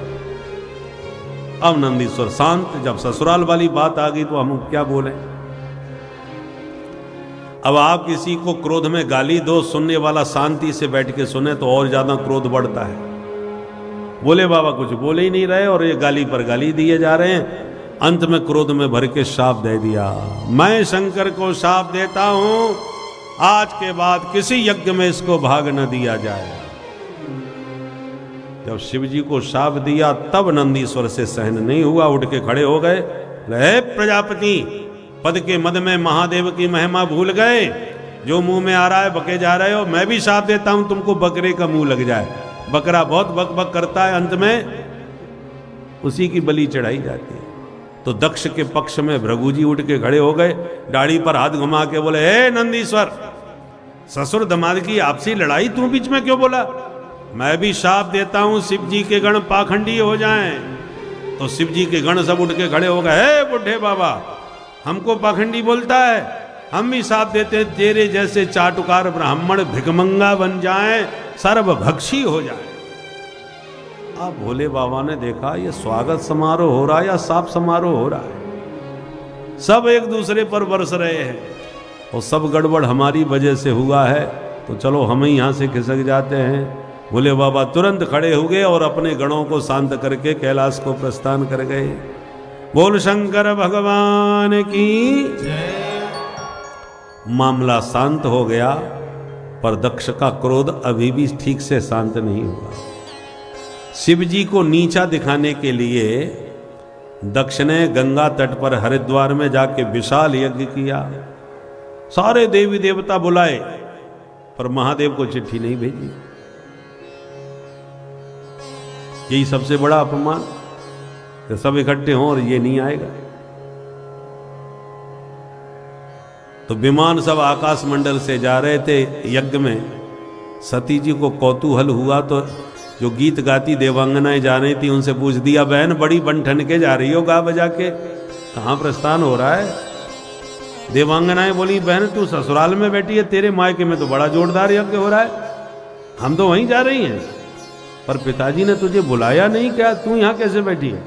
अब नंदीश्वर शांत, जब ससुराल वाली बात आ गई तो हम क्या बोले। अब आप किसी को क्रोध में गाली दो, सुनने वाला शांति से बैठ के सुने तो और ज्यादा क्रोध बढ़ता है। बोले बाबा कुछ बोले ही नहीं रहे और ये गाली पर गाली दिए जा रहे हैं। अंत में क्रोध में भर के शाप दे दिया, मैं शंकर को शाप देता हूं, आज के बाद किसी यज्ञ में इसको भाग न दिया जाए। जब शिव जी को शाप दिया तब नंदीश्वर से सहन नहीं हुआ, उठ के खड़े हो गए। हे प्रजापति, पद के मद में महादेव की महिमा भूल गए, जो मुंह में आ रहा है बके जा रहे हो। मैं भी शाप देता हूं तुमको बकरे का मुंह लग जाए। बकरा बहुत बक बक करता है, अंत में उसी की बलि चढ़ाई जाती है। तो दक्ष के पक्ष में भृगु जी उठ के खड़े हो गए, दाढ़ी पर हाथ घुमा के बोले, हे नंदीश्वर, ससुर दामाद की आपसी लड़ाई तू बीच में क्यों बोला? मैं भी शाप देता हूं शिव जी के गण पाखंडी हो जाएं। तो शिव जी के गण सब उठ के खड़े हो गए, हे बुढ़े बाबा, हमको पाखंडी बोलता है? हम भी शाप देते हैं तेरे जैसे चाटुकार ब्राह्मण भिखमंगा बन जाएं, सर्वभक्षी हो जाएं। अब भोले बाबा ने देखा ये स्वागत समारोह हो रहा है या शाप समारोह हो रहा है। सब एक दूसरे पर बरस रहे हैं और सब गड़बड़ हमारी वजह से हुआ है, तो चलो हम ही यहां से खिसक जाते हैं। भोले बाबा तुरंत खड़े हो गए और अपने गणों को शांत करके कैलाश को प्रस्थान कर गए। बोल शंकर भगवान की जय। मामला शांत हो गया, पर दक्ष का क्रोध अभी भी ठीक से शांत नहीं हुआ। शिव जी को नीचा दिखाने के लिए दक्ष ने गंगा तट पर हरिद्वार में जाके विशाल यज्ञ किया, सारे देवी देवता बुलाए, पर महादेव को चिट्ठी नहीं भेजी। यही सबसे बड़ा अपमान, सब इकट्ठे हों और ये नहीं आएगा। तो विमान सब आकाश मंडल से जा रहे थे यज्ञ में। सती जी को कौतूहल हुआ तो जो गीत गाती देवांगनाएं जा रही थी उनसे पूछ दिया, बहन बड़ी बन ठन के जा रही हो गा बजा के, कहाँ प्रस्थान हो रहा है? देवांगनाएं बोली, बहन तू ससुराल में बैठी है, तेरे मायके में तो बड़ा जोरदार यज्ञ हो रहा है, हम तो वहीं जा रही हैं, पर पिताजी ने तुझे बुलाया नहीं क्या? तू यहां कैसे बैठी है?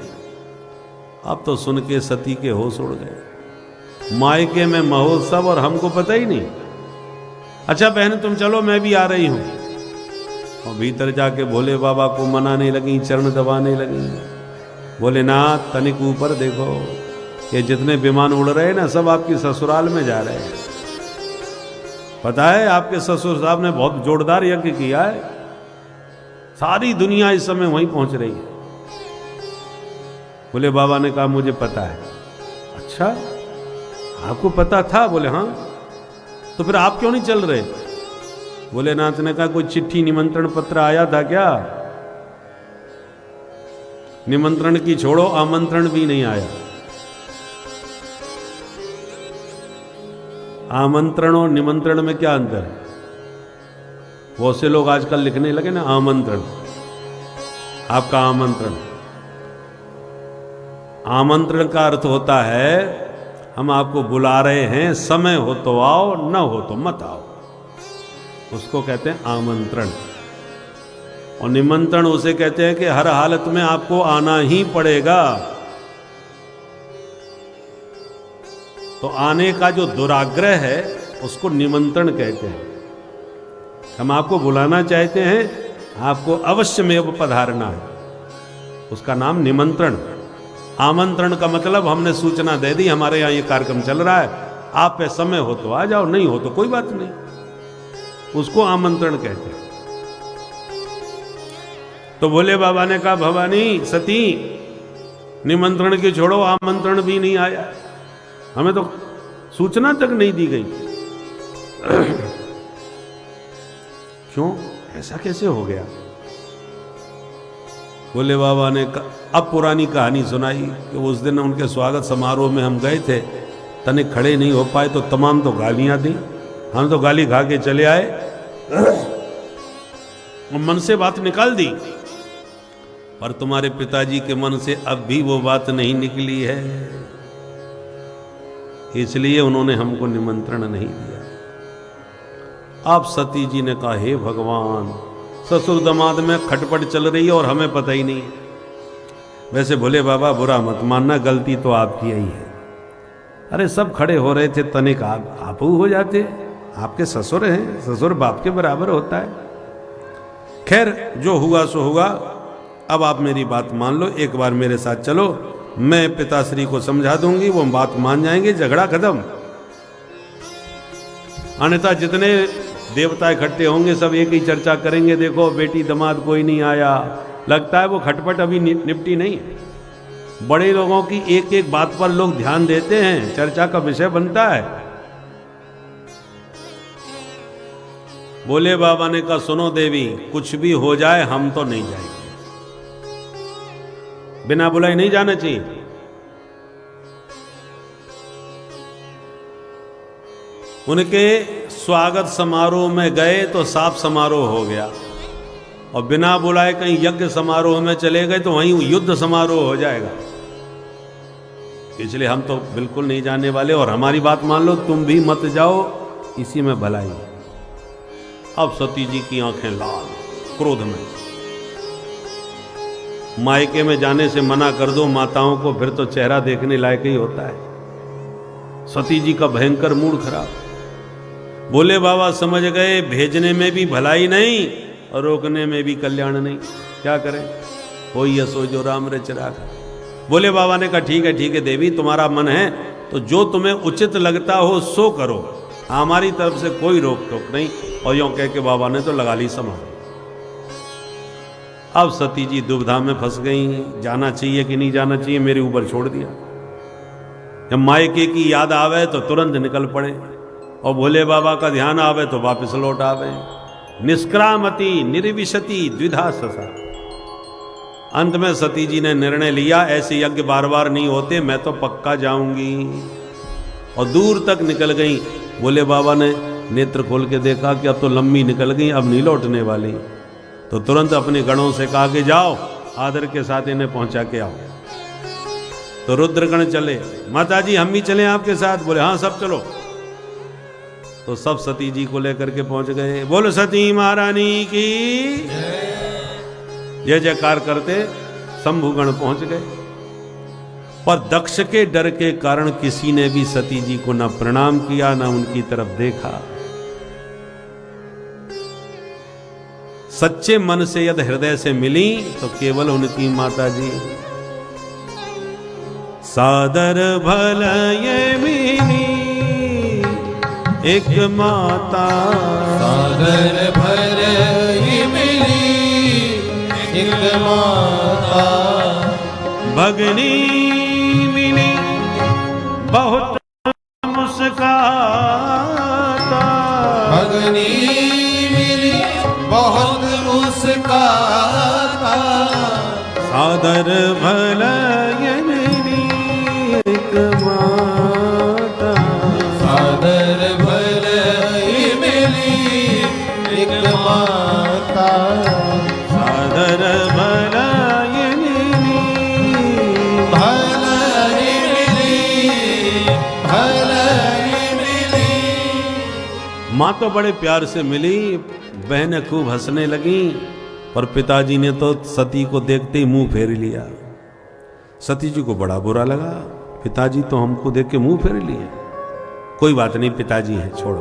अब तो सुन के सती के होश उड़ गए। मायके में महोत्सव और हमको पता ही नहीं। अच्छा बहन तुम चलो, मैं भी आ रही हूं। और भीतर जाके भोले बाबा को मनाने लगी, चरण दबाने लगी। बोले नाथ तनिक ऊपर देखो, ये जितने विमान उड़ रहे हैं ना, सब आपकी ससुराल में जा रहे हैं। पता है आपके ससुर साहब ने बहुत जोरदार यज्ञ किया है, सारी दुनिया इस समय वहीं पहुंच रही है। बोले बाबा ने कहा मुझे पता है। अच्छा आपको पता था? बोले हाँ। तो फिर आप क्यों नहीं चल रहे? बोले नाथ ने कहा कोई चिट्ठी निमंत्रण पत्र आया था क्या? निमंत्रण की छोड़ो, आमंत्रण भी नहीं आया। आमंत्रण और निमंत्रण में क्या अंतर है? बहुत से लोग आजकल लिखने लगे ना आमंत्रण, आपका आमंत्रण। आमंत्रण का अर्थ होता है हम आपको बुला रहे हैं, समय हो तो आओ, न हो तो मत आओ, उसको कहते हैं आमंत्रण। और निमंत्रण उसे कहते हैं कि हर हालत में आपको आना ही पड़ेगा। तो आने का जो दुराग्रह है उसको निमंत्रण कहते हैं। हम आपको बुलाना चाहते हैं, आपको अवश्य में पधारना है, उसका नाम निमंत्रण। आमंत्रण का मतलब हमने सूचना दे दी, हमारे यहां ये कार्यक्रम चल रहा है, आप पे समय हो तो आ जाओ, नहीं हो तो कोई बात नहीं, उसको आमंत्रण कहते हैं। तो भोले बाबा ने कहा भवानी सती, निमंत्रण की छोड़ो, आमंत्रण भी नहीं आया, हमें तो सूचना तक नहीं दी गई। क्यों, ऐसा कैसे हो गया? भोले बाबा ने अब पुरानी कहानी सुनाई कि उस दिन उनके स्वागत समारोह में हम गए थे, तने खड़े नहीं हो पाए तो तमाम तो गालियां दी, हम तो गाली खा के चले आए और मन से बात निकाल दी। पर तुम्हारे पिताजी के मन से अब भी वो बात नहीं निकली है, इसलिए उन्होंने हमको निमंत्रण नहीं दिया। आप सती जी ने कहा हे भगवान, ससुर दामाद में खटपट चल रही है और हमें पता ही नहीं। वैसे भोले बाबा बुरा मत मानना, गलती तो आपकी ही है। अरे सब खड़े हो रहे थे, तनिक आप हो जाते, आपके ससुर हैं, ससुर बाप के बराबर होता है। खैर जो हुआ सो हुआ, अब आप मेरी बात मान लो, एक बार मेरे साथ चलो, मैं पिताश्री को समझा दूंगी, वो बात मान जाएंगे, झगड़ा खत्म। अन्यथा जितने देवता इकट्ठे होंगे सब एक ही चर्चा करेंगे, देखो बेटी दामाद कोई नहीं आया, लगता है वो खटपट अभी निपटी नहीं है। बड़े लोगों की एक एक बात पर लोग ध्यान देते हैं, चर्चा का विषय बनता है। बोले बाबा ने कहा सुनो देवी, कुछ भी हो जाए हम तो नहीं जाएंगे, बिना बुलाए नहीं जाना चाहिए। उनके स्वागत समारोह में गए तो साफ समारोह हो गया, और बिना बुलाए कहीं यज्ञ समारोह में चले गए तो वहीं युद्ध समारोह हो जाएगा। इसलिए हम तो बिल्कुल नहीं जाने वाले, और हमारी बात मान लो, तुम भी मत जाओ, इसी में भलाई। अब सती जी की आंखें लाल, क्रोध में। मायके में जाने से मना कर दो माताओं को, फिर तो चेहरा देखने लायक ही होता है। सती जी का भयंकर मूड खराब। बोले बाबा समझ गए, भेजने में भी भलाई नहीं और रोकने में भी कल्याण नहीं, क्या करें? होई सो जो राम रे चिरागा। बोले बाबा ने कहा ठीक है देवी, तुम्हारा मन है तो जो तुम्हें उचित लगता हो सो करो, हमारी तरफ से कोई रोक टोक नहीं। और यूं कह के बाबा ने तो लगा ली समाधि। अब सती जी दुविधा में फंस गई, जाना चाहिए कि नहीं जाना चाहिए, मेरे ऊपर छोड़ दिया। जब मायके की याद आवे तो तुरंत निकल पड़े, और भोले बाबा का ध्यान आवे तो वापस लौट आवे। निष्क्रामति निर्विशति द्विधा ससा। अंत में सती जी ने निर्णय लिया, ऐसे यज्ञ बार बार नहीं होते, मैं तो पक्का जाऊंगी। और दूर तक निकल गई। भोले बाबा ने नेत्र खोल के देखा कि अब तो लंबी निकल गई, अब नहीं लौटने वाली, तो तुरंत अपने गणों से कहा कि जाओ आदर के साथ इन्हें पहुंचा के आओ। तो रुद्रगण चले, माता जी हम भी चले आपके साथ? बोले हाँ सब चलो। तो सब सती जी को लेकर के पहुंच गए। बोलो सती महारानी की जय जयकार करते शंभुगण पहुंच गए। पर दक्ष के डर के कारण किसी ने भी सती जी को ना प्रणाम किया, ना उनकी तरफ देखा। सच्चे मन से यदि हृदय से मिली तो केवल उनकी माता जी। सादर भल ये मिली एक माता, सादर भल ये मिली एक माता, भगनी मिली बहुत मुस्काता, भगनी मिली बहुत मुस्काता, सादर भल ये मिली एक माता, सादर भल ये मिली एक माता, सादर भल ये मिली भल ही मिली, भल ही मिली। माँ तो बड़े प्यार से मिली, बहनें खूब हंसने लगी, पर पिताजी ने तो सती को देखते ही मुंह फेर लिया। सती जी को बड़ा बुरा लगा, पिताजी तो हमको देख के मुंह फेर लिए। कोई बात नहीं, पिताजी हैं, छोड़ो।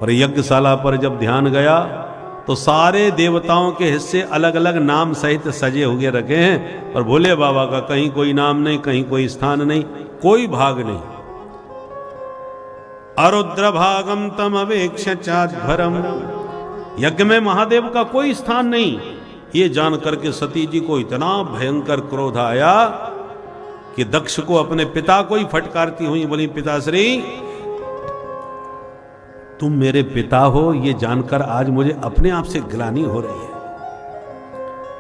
और यज्ञशाला पर जब ध्यान गया तो सारे देवताओं के हिस्से अलग अलग नाम सहित सजे हुए रखे हैं, और भोले बाबा का कहीं कोई नाम नहीं, कहीं कोई स्थान नहीं, कोई भाग नहीं। अरुद्र भागम तम अवेक्ष चाध्वरम, यज्ञ में महादेव का कोई स्थान नहीं। ये जान करके सती जी को इतना भयंकर क्रोध आया कि दक्ष को अपने पिता को ही फटकारती हुई बोली, पिताश्री तुम मेरे पिता हो, ये जानकर आज मुझे अपने आप से ग्लानि हो रही है।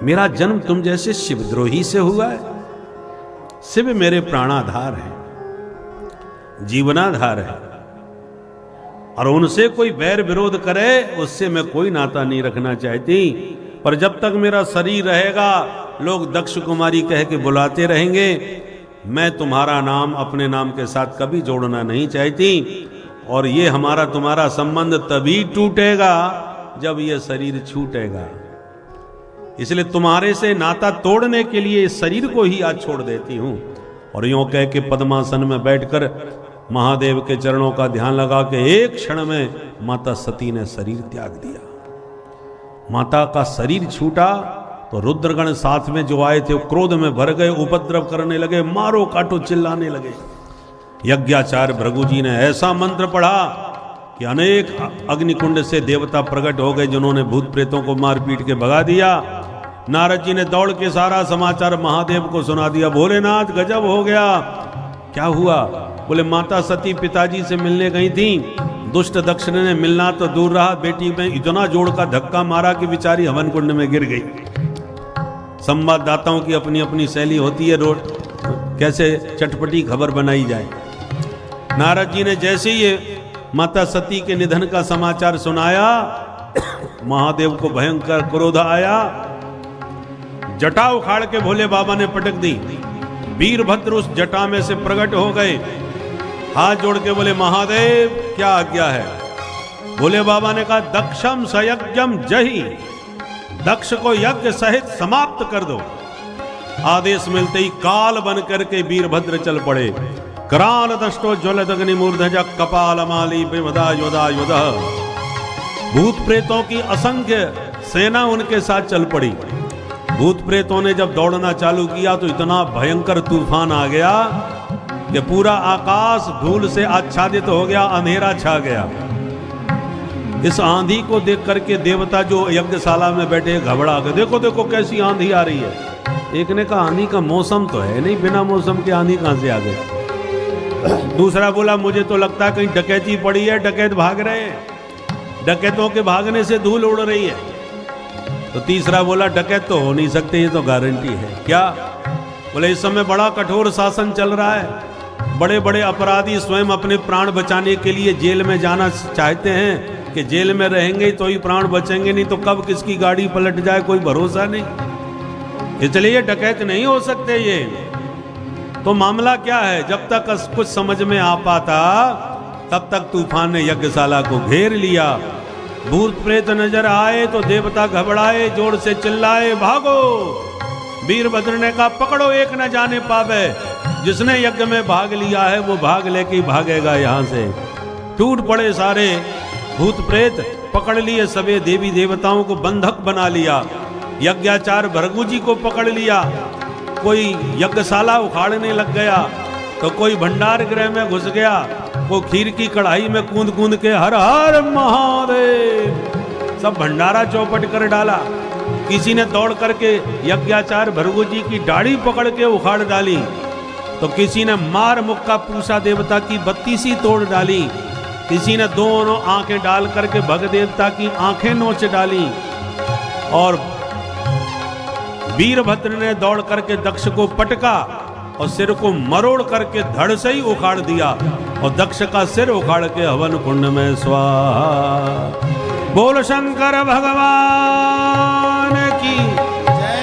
मेरा जन्म तुम जैसे शिवद्रोही से हुआ है। शिव मेरे प्राणाधार है, जीवनाधार है, और उनसे कोई बैर विरोध करे उससे मैं कोई नाता नहीं रखना चाहती। पर जब तक मेरा शरीर रहेगा लोग दक्ष कुमारी कह के बुलाते रहेंगे, मैं तुम्हारा नाम अपने नाम के साथ कभी जोड़ना नहीं चाहती। और ये हमारा तुम्हारा संबंध तभी टूटेगा जब ये शरीर छूटेगा। इसलिए तुम्हारे से नाता तोड़ने के लिए इस शरीर को ही आज छोड़ देती हूं। और यूं कह के पद्मासन में बैठकर महादेव के चरणों का ध्यान लगा के एक क्षण में माता सती ने शरीर त्याग दिया। माता का शरीर छूटा तो रुद्रगण साथ में जो आए थे वो क्रोध में भर गए, उपद्रव करने लगे, मारो काटो चिल्लाने लगे। यज्ञाचार्य भृगु जी ने ऐसा मंत्र पढ़ा कि अनेक अग्निकुंड से देवता प्रकट हो गए, जिन्होंने भूत प्रेतों को मार पीट के भगा दिया। नारद जी ने दौड़ के सारा समाचार महादेव को सुना दिया। भोलेनाथ गजब हो गया। क्या हुआ? बोले माता सती पिताजी से मिलने गई थी, दुष्ट दक्ष ने मिलना तो दूर रहा, बेटी में इतना जोड़ का धक्का मारा कि बेचारी हवन कुंड में गिर गई। संवाददाताओं की अपनी अपनी शैली होती है, रोड कैसे चटपटी खबर बनाई जाए। नारद जी ने जैसे ही माता सती के निधन का समाचार सुनाया, महादेव को भयंकर क्रोध आया। जटा उखाड़ के भोले बाबा ने पटक दी। वीरभद्र उस जटा में से प्रकट हो गए, हाथ जोड़ के बोले महादेव क्या आज्ञा है? भोले बाबा ने कहा दक्षम सयज्ञम जही, दक्ष को यज्ञ सहित समाप्त कर दो। आदेश मिलते ही काल बन करके वीरभद्र चल पड़े। कराल दष्टो ज्वलदग्नि मूर्धज कपाल माली विमदा योदा योद। भूत प्रेतों की असंख्य सेना उनके साथ चल पड़ी। भूत प्रेतों ने जब दौड़ना चालू किया तो इतना भयंकर तूफान आ गया कि पूरा आकाश धूल से आच्छादित हो गया, अंधेरा छा गया। इस आंधी को देख करके देवता जो यज्ञशाला में बैठे घबरा गए, देखो देखो कैसी आंधी आ रही है। एक ने कहा आंधी का मौसम तो है नहीं, बिना मौसम के आंधी कहां से आ गई? दूसरा बोला मुझे तो लगता है कहीं डकैती पड़ी है, डकैत भाग रहे हैं, डकैतों के भागने से धूल उड़ रही है। तो तीसरा बोला डकैत तो हो नहीं सकते, ये तो गारंटी है। क्या? बोले इस समय बड़ा कठोर शासन चल रहा है, बड़े बड़े अपराधी स्वयं अपने प्राण बचाने के लिए जेल में जाना चाहते हैं कि जेल में रहेंगे तो ही प्राण बचेंगे, नहीं तो कब किसकी गाड़ी पलट जाए कोई भरोसा नहीं। इसलिए डकैत नहीं हो सकते ये। तो मामला क्या है? जब तक कुछ समझ में आ पाता तब तक तूफान ने यज्ञशाला को घेर लिया। भूत प्रेत नजर आए तो देवता घबराए, जोर से चिल्लाए भागो। वीरभद्र ने कहा पकड़ो, एक न जाने पावे। जिसने यज्ञ में भाग लिया है वो भाग लेके भागेगा यहां से। टूट पड़े सारे भूत प्रेत, पकड़ लिए सभी देवी देवताओं को बंधक बना लिया। यज्ञाचार्य भृगु जी को पकड़ लिया। कोई यज्ञशाला उखाड़ने लग गया तो कोई भंडार गृह में घुस गया, वो खीर की कढ़ाई में कूद कूद के हर हर महादेव सब भंडारा चौपट कर डाला। किसी ने दौड़ करके यज्ञाचार्य भृगु जी की दाढ़ी पकड़ के उखाड़ डाली, तो किसी ने मार मुक्का पूषा देवता की 32 तोड़ डाली। किसी ने दोनों आंखें डाल करके भग देवता की आंखें नोच डाली। और वीरभद्र ने दौड़ करके दक्ष को पटका और सिर को मरोड़ करके धड़ से ही उखाड़ दिया और दक्ष का सिर उखाड़ के हवन कुंड में स्वाहा। बोल शंकर भगवान की जय।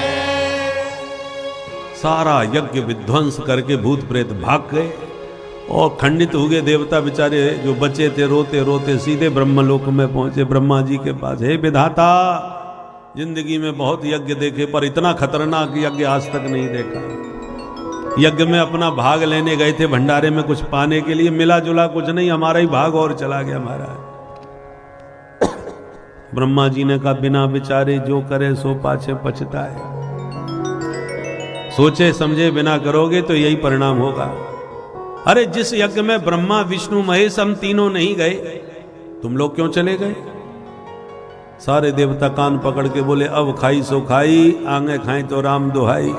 सारा यज्ञ विध्वंस करके भूत प्रेत भाग गए और खंडित हो गए देवता बेचारे जो बचे थे। रोते रोते सीधे ब्रह्मलोक में पहुंचे ब्रह्मा जी के पास। हे विधाता, जिंदगी में बहुत यज्ञ देखे पर इतना खतरनाक यज्ञ आज तक नहीं देखा। यज्ञ में अपना भाग लेने गए थे भंडारे में कुछ पाने के लिए, मिला जुला कुछ नहीं, हमारा ही भाग और चला गया महाराज। ब्रह्मा जी ने कहा बिना विचारे जो करे सो पाछे पछताए। सोचे समझे बिना करोगे तो यही परिणाम होगा। अरे जिस यज्ञ में ब्रह्मा विष्णु महेश हम तीनों नहीं गए, तुम लोग क्यों चले गए? सारे देवता कान पकड़ के बोले अब खाई सो खाई, आगे खाई तो राम दुहाई,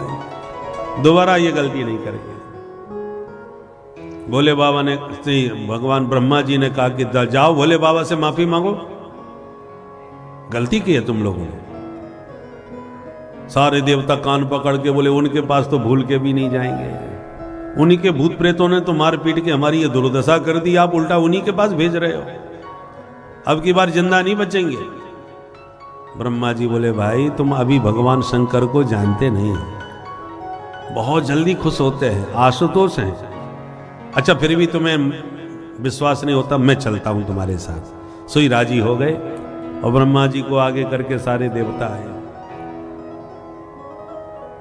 दोबारा ये गलती नहीं करेंगे। भोले बाबा ने, भगवान ब्रह्मा जी ने कहा कि जाओ भोले बाबा से माफी मांगो, गलती की है तुम लोगों ने। सारे देवता कान पकड़ के बोले उनके पास तो भूल के भी नहीं जाएंगे, उन्हीं के भूत प्रेतों ने तो मार पीट के हमारी ये दुर्दशा कर दी, आप उल्टा उन्हीं के पास भेज रहे हो, अब की बार जिंदा नहीं बचेंगे। ब्रह्मा जी बोले भाई तुम अभी भगवान शंकर को जानते नहीं, बहुत जल्दी खुश होते हैं, आशुतोष हैं। अच्छा फिर भी तुम्हें विश्वास नहीं होता, मैं चलता हूं तुम्हारे साथ। सोई राजी हो गए और ब्रह्मा जी को आगे करके सारे देवता आए।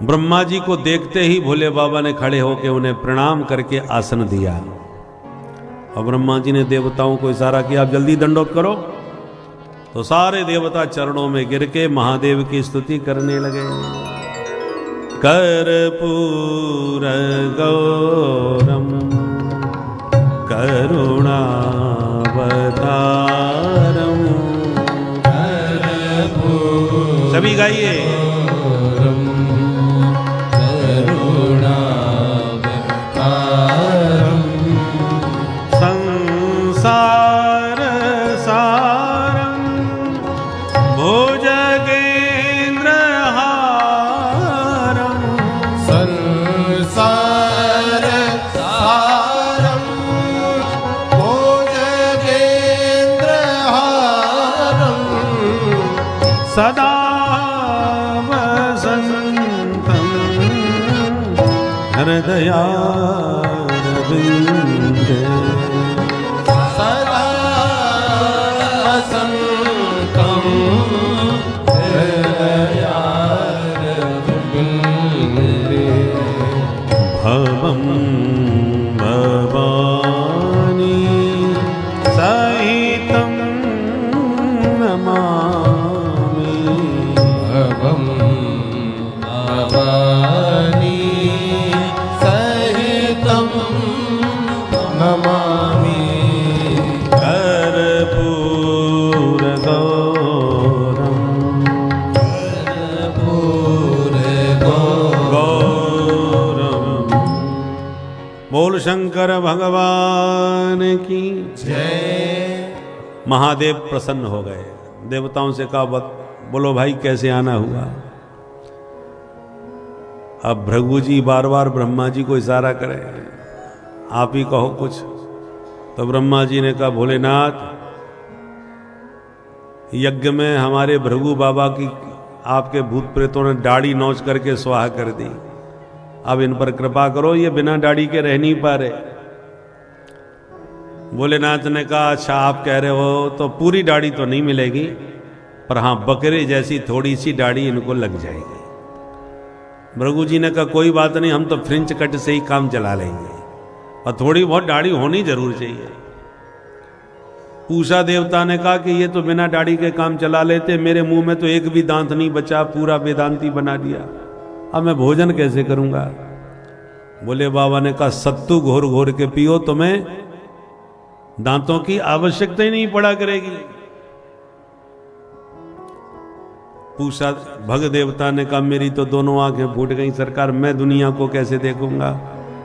ब्रह्मा जी को देखते ही भोले बाबा ने खड़े होकर उन्हें प्रणाम करके आसन दिया और ब्रह्मा जी ने देवताओं को इशारा किया आप जल्दी दंडोत करो। तो सारे देवता चरणों में गिर के महादेव की स्तुति करने लगे। कर्पूर गौरम करुणावतारम सभी गाइए। संसार सारम भुजगेंद्र हारम, संसार सारम भुजगेंद्र हारम, सदा वसंतम हृदयारविंदे, सदा वसंतम हृदयारविंदे, भवं भवानी सहितं नमामि, भवं भवानी सहितं नमामि, कर्पूर गौरम कर्पूर गौरम। बोल शंकर भगवान की जय। महादेव प्रसन्न हो गए। देवताओं से कहा बोलो भाई कैसे आना हुआ। अब भृगु जी बार बार ब्रह्मा जी को इशारा करें, आप ही कहो कुछ। तो ब्रह्मा जी ने कहा भोलेनाथ, यज्ञ में हमारे भृगु बाबा की आपके भूत प्रेतों ने दाढ़ी नोच करके स्वाहा कर दी, अब इन पर कृपा करो, ये बिना दाढ़ी के रह नहीं पा रहे। भोलेनाथ ने कहा अच्छा आप कह रहे हो तो पूरी दाढ़ी तो नहीं मिलेगी, पर हाँ बकरे जैसी थोड़ी सी दाढ़ी इनको लग जाएगी। भृगु जी ने कहा कोई बात नहीं, हम तो फ्रिंच कट से ही काम चला लेंगे और थोड़ी बहुत दाढ़ी होनी जरूर चाहिए। पूषा देवता ने कहा कि ये तो बिना दाढ़ी के काम चला लेते, मेरे मुंह में तो एक भी दांत नहीं बचा, पूरा वेदांती बना दिया, अब मैं भोजन कैसे करूंगा। बोले बाबा ने कहा सत्तू घोर घोर के पियो, तुम्हें दांतों की आवश्यकता ही नहीं पड़ा करेगी। पूषा भग देवता ने कहा मेरी तो दोनों आंखें फूट गई सरकार, मैं दुनिया को कैसे देखूंगा।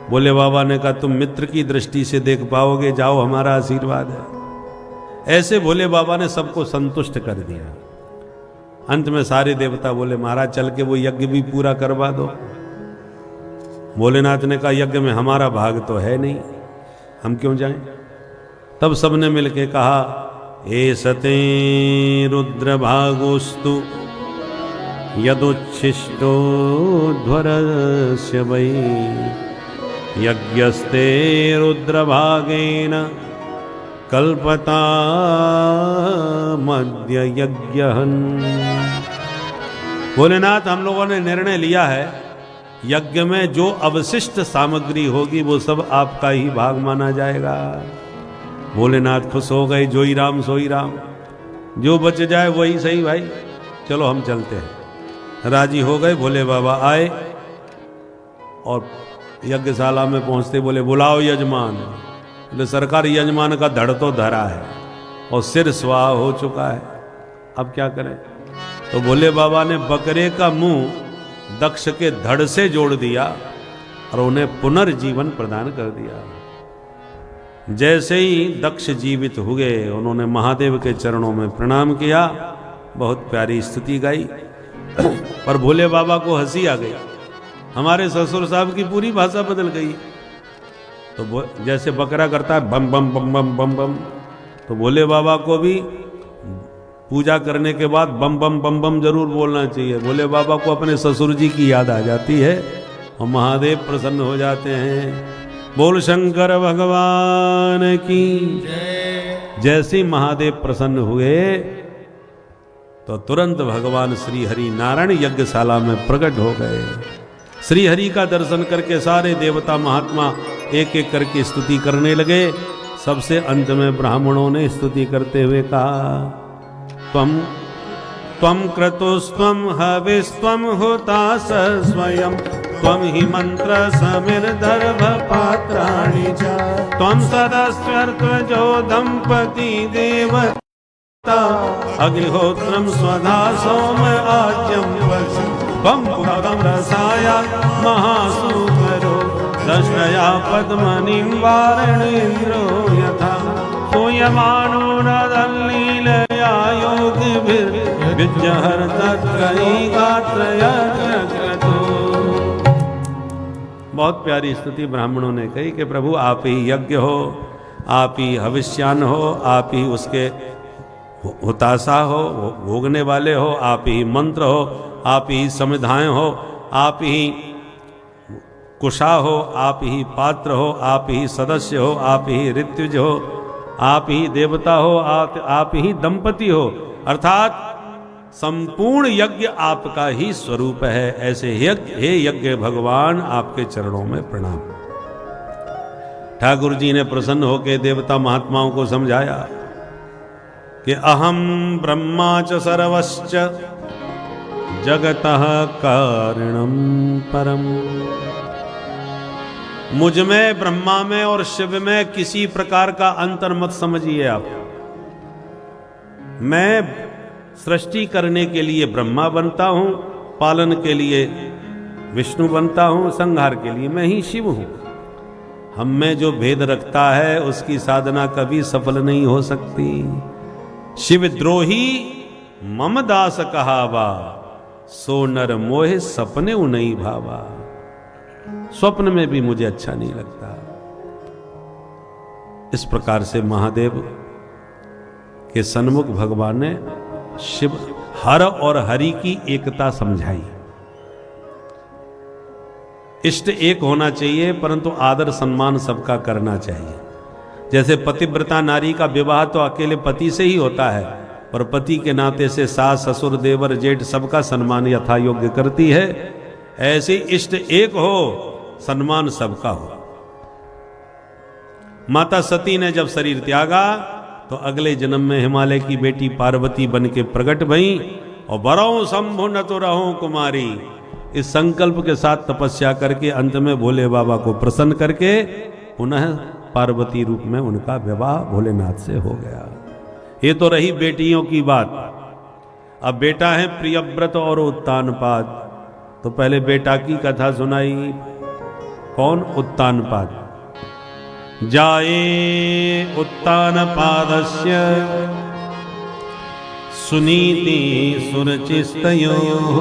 बोले बाबा ने कहा तुम मित्र की दृष्टि से देख पाओगे, जाओ हमारा आशीर्वाद है। ऐसे भोले बाबा ने सबको संतुष्ट कर दिया। अंत में सारे देवता बोले महाराज चल के वो यज्ञ भी पूरा करवा दो। भोलेनाथ ने कहा यज्ञ में हमारा भाग तो है नहीं, हम क्यों जाएं। तब सबने मिलके कहा ए सते रुद्र भागोस्तु यदुच्छिष्टो ध्वरस्य वै यज्ञस्ते रुद्र भागेन कल्पता मध्य यज्ञहन। भोलेनाथ हम लोगों ने निर्णय लिया है यज्ञ में जो अवशिष्ट सामग्री होगी वो सब आपका ही भाग माना जाएगा। भोलेनाथ खुश हो गए, जोई राम सोई राम, जो बच जाए वही सही भाई, चलो हम चलते हैं। राजी हो गए। भोले बाबा आए और यज्ञशाला में पहुंचते बोले बुलाओ यजमान। बोले सरकार यजमान का धड़ तो धरा है और सिर स्वाहा हो चुका है, अब क्या करें। तो भोले बाबा ने बकरे का मुंह दक्ष के धड़ से जोड़ दिया और उन्हें पुनर्जीवन प्रदान कर दिया। जैसे ही दक्ष जीवित हुए उन्होंने महादेव के चरणों में प्रणाम किया, बहुत प्यारी स्तुति गाई। पर भोले बाबा को हंसी आ गई, हमारे ससुर साहब की पूरी भाषा बदल गई। तो जैसे बकरा करता है बम बम बम बम बम बम, तो भोले बाबा को भी पूजा करने के बाद बम बम बम बम जरूर बोलना चाहिए। भोले बाबा को अपने ससुर जी की याद आ जाती है और महादेव प्रसन्न हो जाते हैं। बोल शंकर भगवान की जैसे ही महादेव प्रसन्न हुए तो तुरंत भगवान श्री हरि नारायण यज्ञशाला में प्रकट हो गए। श्री हरि का दर्शन करके सारे देवता महात्मा एक एक करके स्तुति करने लगे। सबसे अंत में ब्राह्मणों ने स्तुति करते हुए कहा त्वं क्रतुस्त्वं हविस्त्वं हुतास स्वयं त्वं हि मंत्र समिर्दर्भ पात्राणि च त्वं सदस्वर्त्वजो दंपति देवता अग्निहोत्रं स्वधा सोम आज्यं वसु बम पुरं रसाया महासुकरो दशया पद्मनिं वारणेन्द्रो यथा सोयमानो नदल्लीलया योगिभिर्विजहर तत्कई गात्रयक्रतो। बहुत प्यारी स्तुति ब्राह्मणों ने कही कि प्रभु आप ही यज्ञ हो, आप ही हविष्यान हो, आप ही उसके हुताशा हो, भोगने वाले हो, आप ही मंत्र हो, आप ही समिधाएं हो, आप ही कुशा हो, आप ही पात्र हो, आप ही सदस्य हो, आप ही ऋत्विज हो, आप ही देवता हो, आप ही दंपति हो, अर्थात संपूर्ण यज्ञ आपका ही स्वरूप है। ऐसे हे यज्ञ भगवान आपके चरणों में प्रणाम। ठाकुर जी ने प्रसन्न होकर देवता महात्माओं को समझाया कि अहम ब्रह्मा च सर्वश्च जगतः कारणम परम। मुझ में, ब्रह्मा में और शिव में किसी प्रकार का अंतर मत समझिए आप। मैं सृष्टि करने के लिए ब्रह्मा बनता हूं, पालन के लिए विष्णु बनता हूं, संहार के लिए मैं ही शिव हूं। हम में जो भेद रखता है उसकी साधना कभी सफल नहीं हो सकती। शिव द्रोही मम दास कहावा सो नर मोह सपने उनई भावा। स्वप्न में भी मुझे अच्छा नहीं लगता। इस प्रकार से महादेव के सन्मुख भगवान ने शिव हर और हरि की एकता समझाई। इष्ट एक होना चाहिए परंतु आदर सम्मान सबका करना चाहिए। जैसे पतिव्रता नारी का विवाह तो अकेले पति से ही होता है, पर पति के नाते से सास ससुर देवर जेठ सबका सम्मान यथा योग्य करती है। ऐसे इष्ट एक हो, सम्मान सबका हो। माता सती ने जब शरीर त्यागा तो अगले जन्म में हिमालय की बेटी पार्वती बन के प्रकट भई और बरऊ शंभु न तो रहो कुमारी। इस संकल्प के साथ तपस्या करके अंत में भोले बाबा को प्रसन्न करके पुनः पार्वती रूप में उनका विवाह भोलेनाथ से हो गया। ये तो रही बेटियों की बात। अब बेटा है प्रियव्रत और उत्तानपाद। तो पहले बेटा की कथा सुनाई। कौन? उत्तानपाद। जाये उत्तानपादस्य सुनीति सुरचिस्तयोः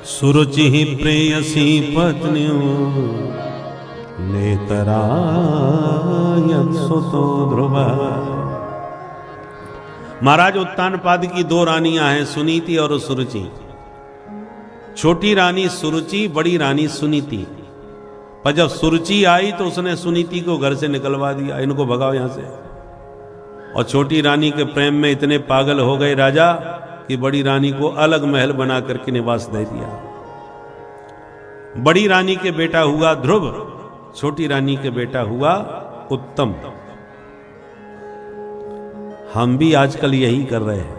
सुरुचि प्रेयसी पत्न्यो नेतरायत सुतो ध्रुव। महाराज उत्तानपाद की दो रानियां हैं, सुनीति और सुरुचि। छोटी रानी सुरुचि, बड़ी रानी सुनीति। पर जब सुरुचि आई तो उसने सुनीति को घर से निकलवा दिया, इनको भगाओ यहां से। और छोटी रानी के प्रेम में इतने पागल हो गए राजा कि बड़ी रानी को अलग महल बना करके निवास दे दिया। बड़ी रानी के बेटा हुआ ध्रुव, छोटी रानी के बेटा हुआ उत्तम। हम भी आजकल यही कर रहे हैं।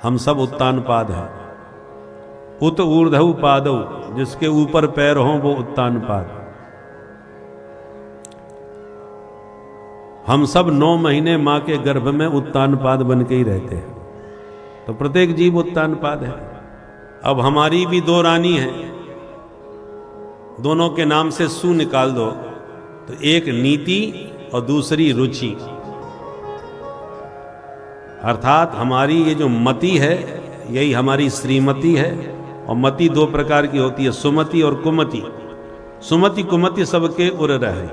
हम सब उत्तानपाद हैं। उत ऊर्ध्व पादौ, जिसके ऊपर पैर हों वो उत्तानपाद। हम सब 9 महीने मां के गर्भ में उत्तानपाद बन के ही रहते हैं। तो प्रत्येक जीव उत्तानपाद है। अब हमारी भी 2 रानी हैं, दोनों के नाम से सु निकाल दो तो एक नीति और दूसरी रुचि। अर्थात हमारी ये जो मति है यही हमारी श्रीमती है। और मति 2 प्रकार की होती है, सुमति और कुमति। सुमति कुमति सबके उर रहे।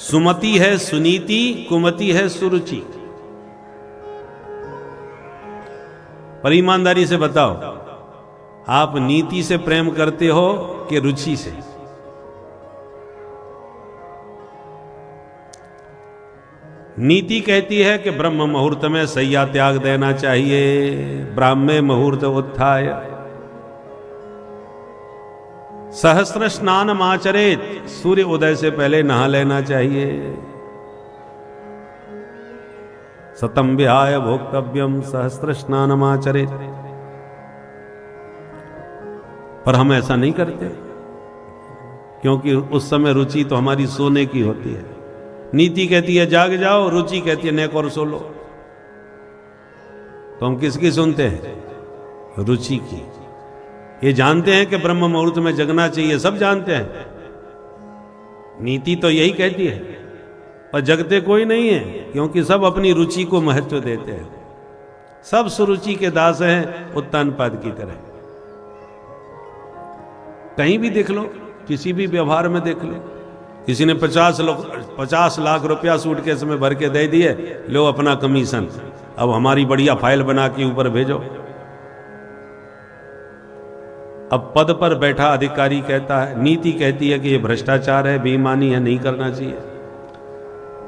सुमति है सुनीति, कुमति है सुरुचि। पर ईमानदारी से बताओ, आप नीति से प्रेम करते हो कि रुचि से? नीति कहती है कि ब्रह्म मुहूर्त में सैया त्याग देना चाहिए, ब्राह्मे मुहूर्त उत्थाय सहस्र स्नान आचरेत, सूर्य उदय से पहले नहा लेना चाहिए। सतम विहाय भोक्तव्यम सहस्र स्नान आचरेत। पर हम ऐसा नहीं करते, क्योंकि उस समय रुचि तो हमारी सोने की होती है। नीति कहती है जाग जाओ, रुचि कहती है नेक और सो लो। तो हम किसकी सुनते हैं? रुचि की। ये जानते हैं कि ब्रह्म मुहूर्त में जगना चाहिए, सब जानते हैं। नीति तो यही कहती है, पर जगते कोई नहीं है, क्योंकि सब अपनी रुचि को महत्व देते हैं। सब सुरुचि के दास हैं, उत्तानपाद की तरह। कहीं भी देख लो, किसी भी व्यवहार में देख लो, किसी ने 50 लाख रुपया सूटकेस में भर के दे दिए, लो अपना कमीशन, अब हमारी बढ़िया फाइल बना के ऊपर भेजो। अब पद पर बैठा अधिकारी कहता है, नीति कहती है कि ये भ्रष्टाचार है, बेईमानी है, नहीं करना चाहिए।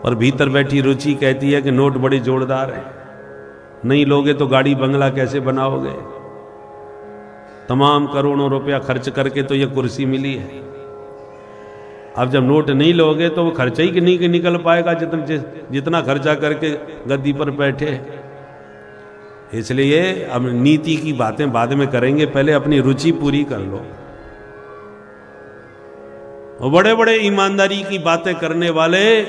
और भीतर बैठी रुचि कहती है कि नोट बड़े जोरदार है, नहीं लोगे तो गाड़ी बंगला कैसे बनाओगे, तमाम करोड़ों रुपया खर्च करके तो ये कुर्सी मिली है। अब जब नोट नहीं लोगे तो वो खर्चा ही नहीं निकल पाएगा जितना खर्चा करके गद्दी पर बैठे। इसलिए अब नीति की बातें बाद में करेंगे, पहले अपनी रुचि पूरी कर लो। और बड़े बड़े ईमानदारी की बातें करने वाले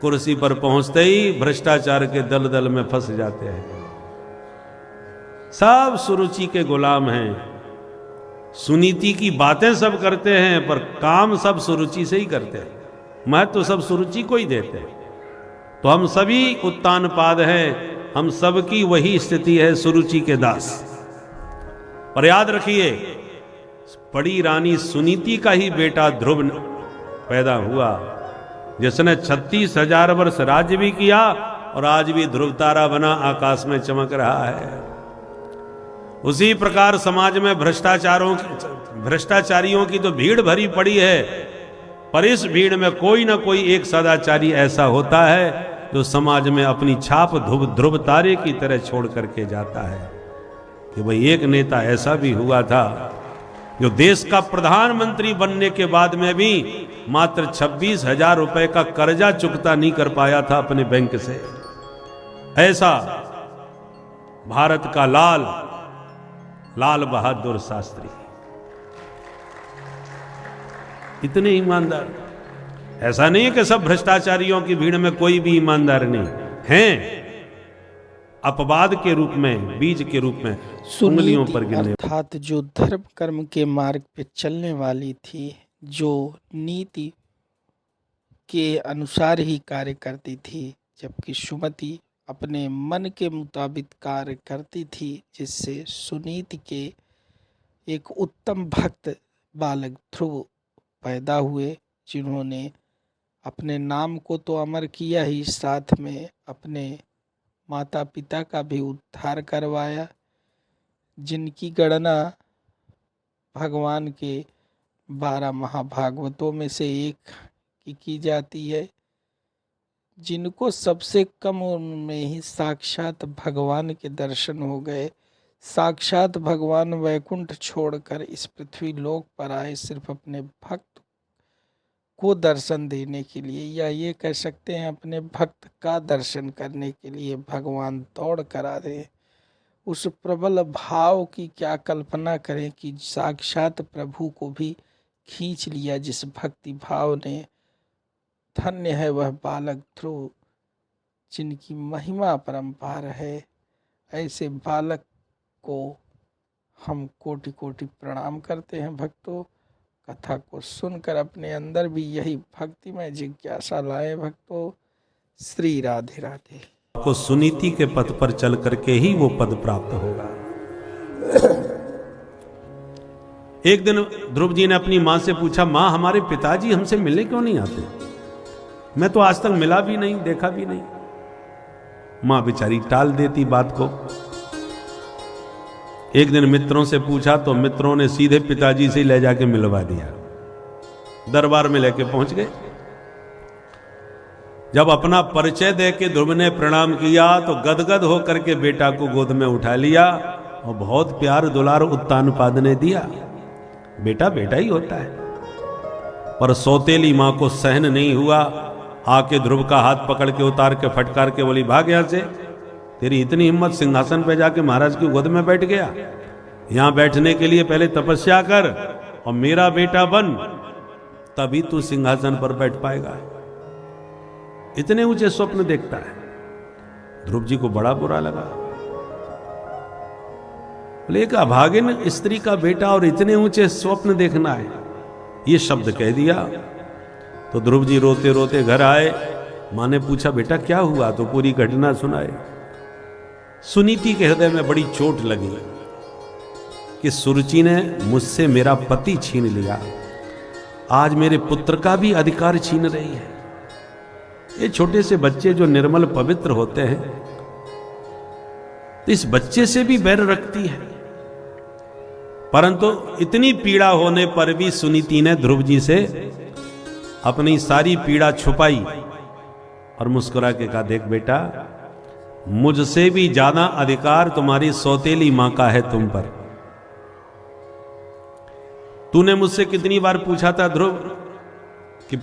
कुर्सी पर पहुंचते ही भ्रष्टाचार के दलदल में फंस जाते हैं। सब सुरुचि के गुलाम हैं, सुनीति की बातें सब करते हैं, पर काम सब सुरुचि से ही करते हैं, महत्व सब सुरुचि को ही देते हैं। तो हम सभी उत्तानपाद हैं, हम सबकी वही स्थिति है, सुरुचि के दास। पर याद रखिए, बड़ी रानी सुनीति का ही बेटा ध्रुव पैदा हुआ, जिसने 36,000 वर्ष राज्य भी किया और आज भी ध्रुव तारा बना आकाश में चमक रहा है। उसी प्रकार समाज में भ्रष्टाचारियों की तो भीड़ भरी पड़ी है, पर इस भीड़ में कोई ना कोई एक सदाचारी ऐसा होता है जो समाज में अपनी छाप ध्रुव तारे की तरह छोड़ करके जाता है। कि भाई एक नेता ऐसा भी हुआ था जो देश का प्रधानमंत्री बनने के बाद में भी मात्र 26,000 रुपए का कर्जा चुकता नहीं कर पाया था अपने बैंक से। ऐसा भारत का लाल बहादुर शास्त्री, इतने ईमानदार। ऐसा नहीं है कि सब भ्रष्टाचारियों की भीड़ में कोई भी ईमानदार नहीं हैं, अपवाद के रूप में, बीज के रूप में उंगलियों पर गिने। अर्थात जो धर्म कर्म के मार्ग पे चलने वाली थी, जो नीति के अनुसार ही कार्य करती थी, जबकि सुमति अपने मन के मुताबिक कार्य करती थी, जिससे सुनीति के एक उत्तम भक्त बालक ध्रुव पैदा हुए, जिन्होंने अपने नाम को तो अमर किया ही, साथ में अपने माता पिता का भी उद्धार करवाया, जिनकी गणना भगवान के 12 महाभागवतों में से एक की जाती है, जिनको सबसे कम उम्र में ही साक्षात भगवान के दर्शन हो गए। साक्षात भगवान वैकुंठ छोड़कर इस पृथ्वी लोक पर आए सिर्फ अपने भक्त को दर्शन देने के लिए, या ये कह सकते हैं अपने भक्त का दर्शन करने के लिए भगवान दौड़ कर आ रहे। उस प्रबल भाव की क्या कल्पना करें कि साक्षात प्रभु को भी खींच लिया जिस भक्ति भाव ने। धन्य है वह बालक ध्रुव, जिनकी महिमा अपरंपार है। ऐसे बालक को हम कोटि कोटि प्रणाम करते हैं। भक्तों, कथा को सुनकर अपने अंदर भी यही भक्तिमय जिज्ञासा लाए। भक्तों, श्री राधे राधे। को सुनीति के पद पर चल करके ही वो पद प्राप्त होगा। एक दिन ध्रुव जी ने अपनी मां से पूछा, मां हमारे पिताजी हमसे मिलने क्यों नहीं आते? मैं तो आज तक मिला भी नहीं, देखा भी नहीं। मां बेचारी टाल देती बात को। एक दिन मित्रों से पूछा तो मित्रों ने सीधे पिताजी से ले जाके मिलवा दिया। दरबार में लेके पहुंच गए। जब अपना परिचय दे के ध्रुव ने प्रणाम किया तो गदगद होकर के बेटा को गोद में उठा लिया और बहुत प्यार दुलार उत्तानपाद ने दिया। बेटा बेटा ही होता है। पर सौतेली मां को सहन नहीं हुआ, आके ध्रुव का हाथ पकड़ के उतार के फटकार के बोली, भाग यहां से, तेरी इतनी हिम्मत, सिंहासन पे जाके महाराज की गोद में बैठ गया। यहां बैठने के लिए पहले तपस्या कर और मेरा बेटा बन, तभी तू सिंहासन पर बैठ पाएगा। इतने ऊंचे स्वप्न देखता है। ध्रुव जी को बड़ा बुरा लगा। बोले, एक अभागिन स्त्री का बेटा और इतने ऊंचे स्वप्न देखना है, ये शब्द कह दिया। तो ध्रुव जी रोते रोते घर आए। मां ने पूछा, बेटा क्या हुआ? तो पूरी घटना सुनाए। सुनीति के हृदय में बड़ी चोट लगी कि सुरुचि ने मुझसे मेरा पति छीन लिया, आज मेरे पुत्र का भी अधिकार छीन रही है। ये छोटे से बच्चे जो निर्मल पवित्र होते हैं, तो इस बच्चे से भी बैर रखती है। परंतु इतनी पीड़ा होने पर भी सुनीति ने ध्रुव जी से अपनी सारी पीड़ा छुपाई और मुस्कुरा के कहा, देख बेटा, मुझसे भी ज्यादा अधिकार तुम्हारी सौतेली मां का है तुम पर। तूने मुझसे कितनी बार पूछा था ध्रुव कि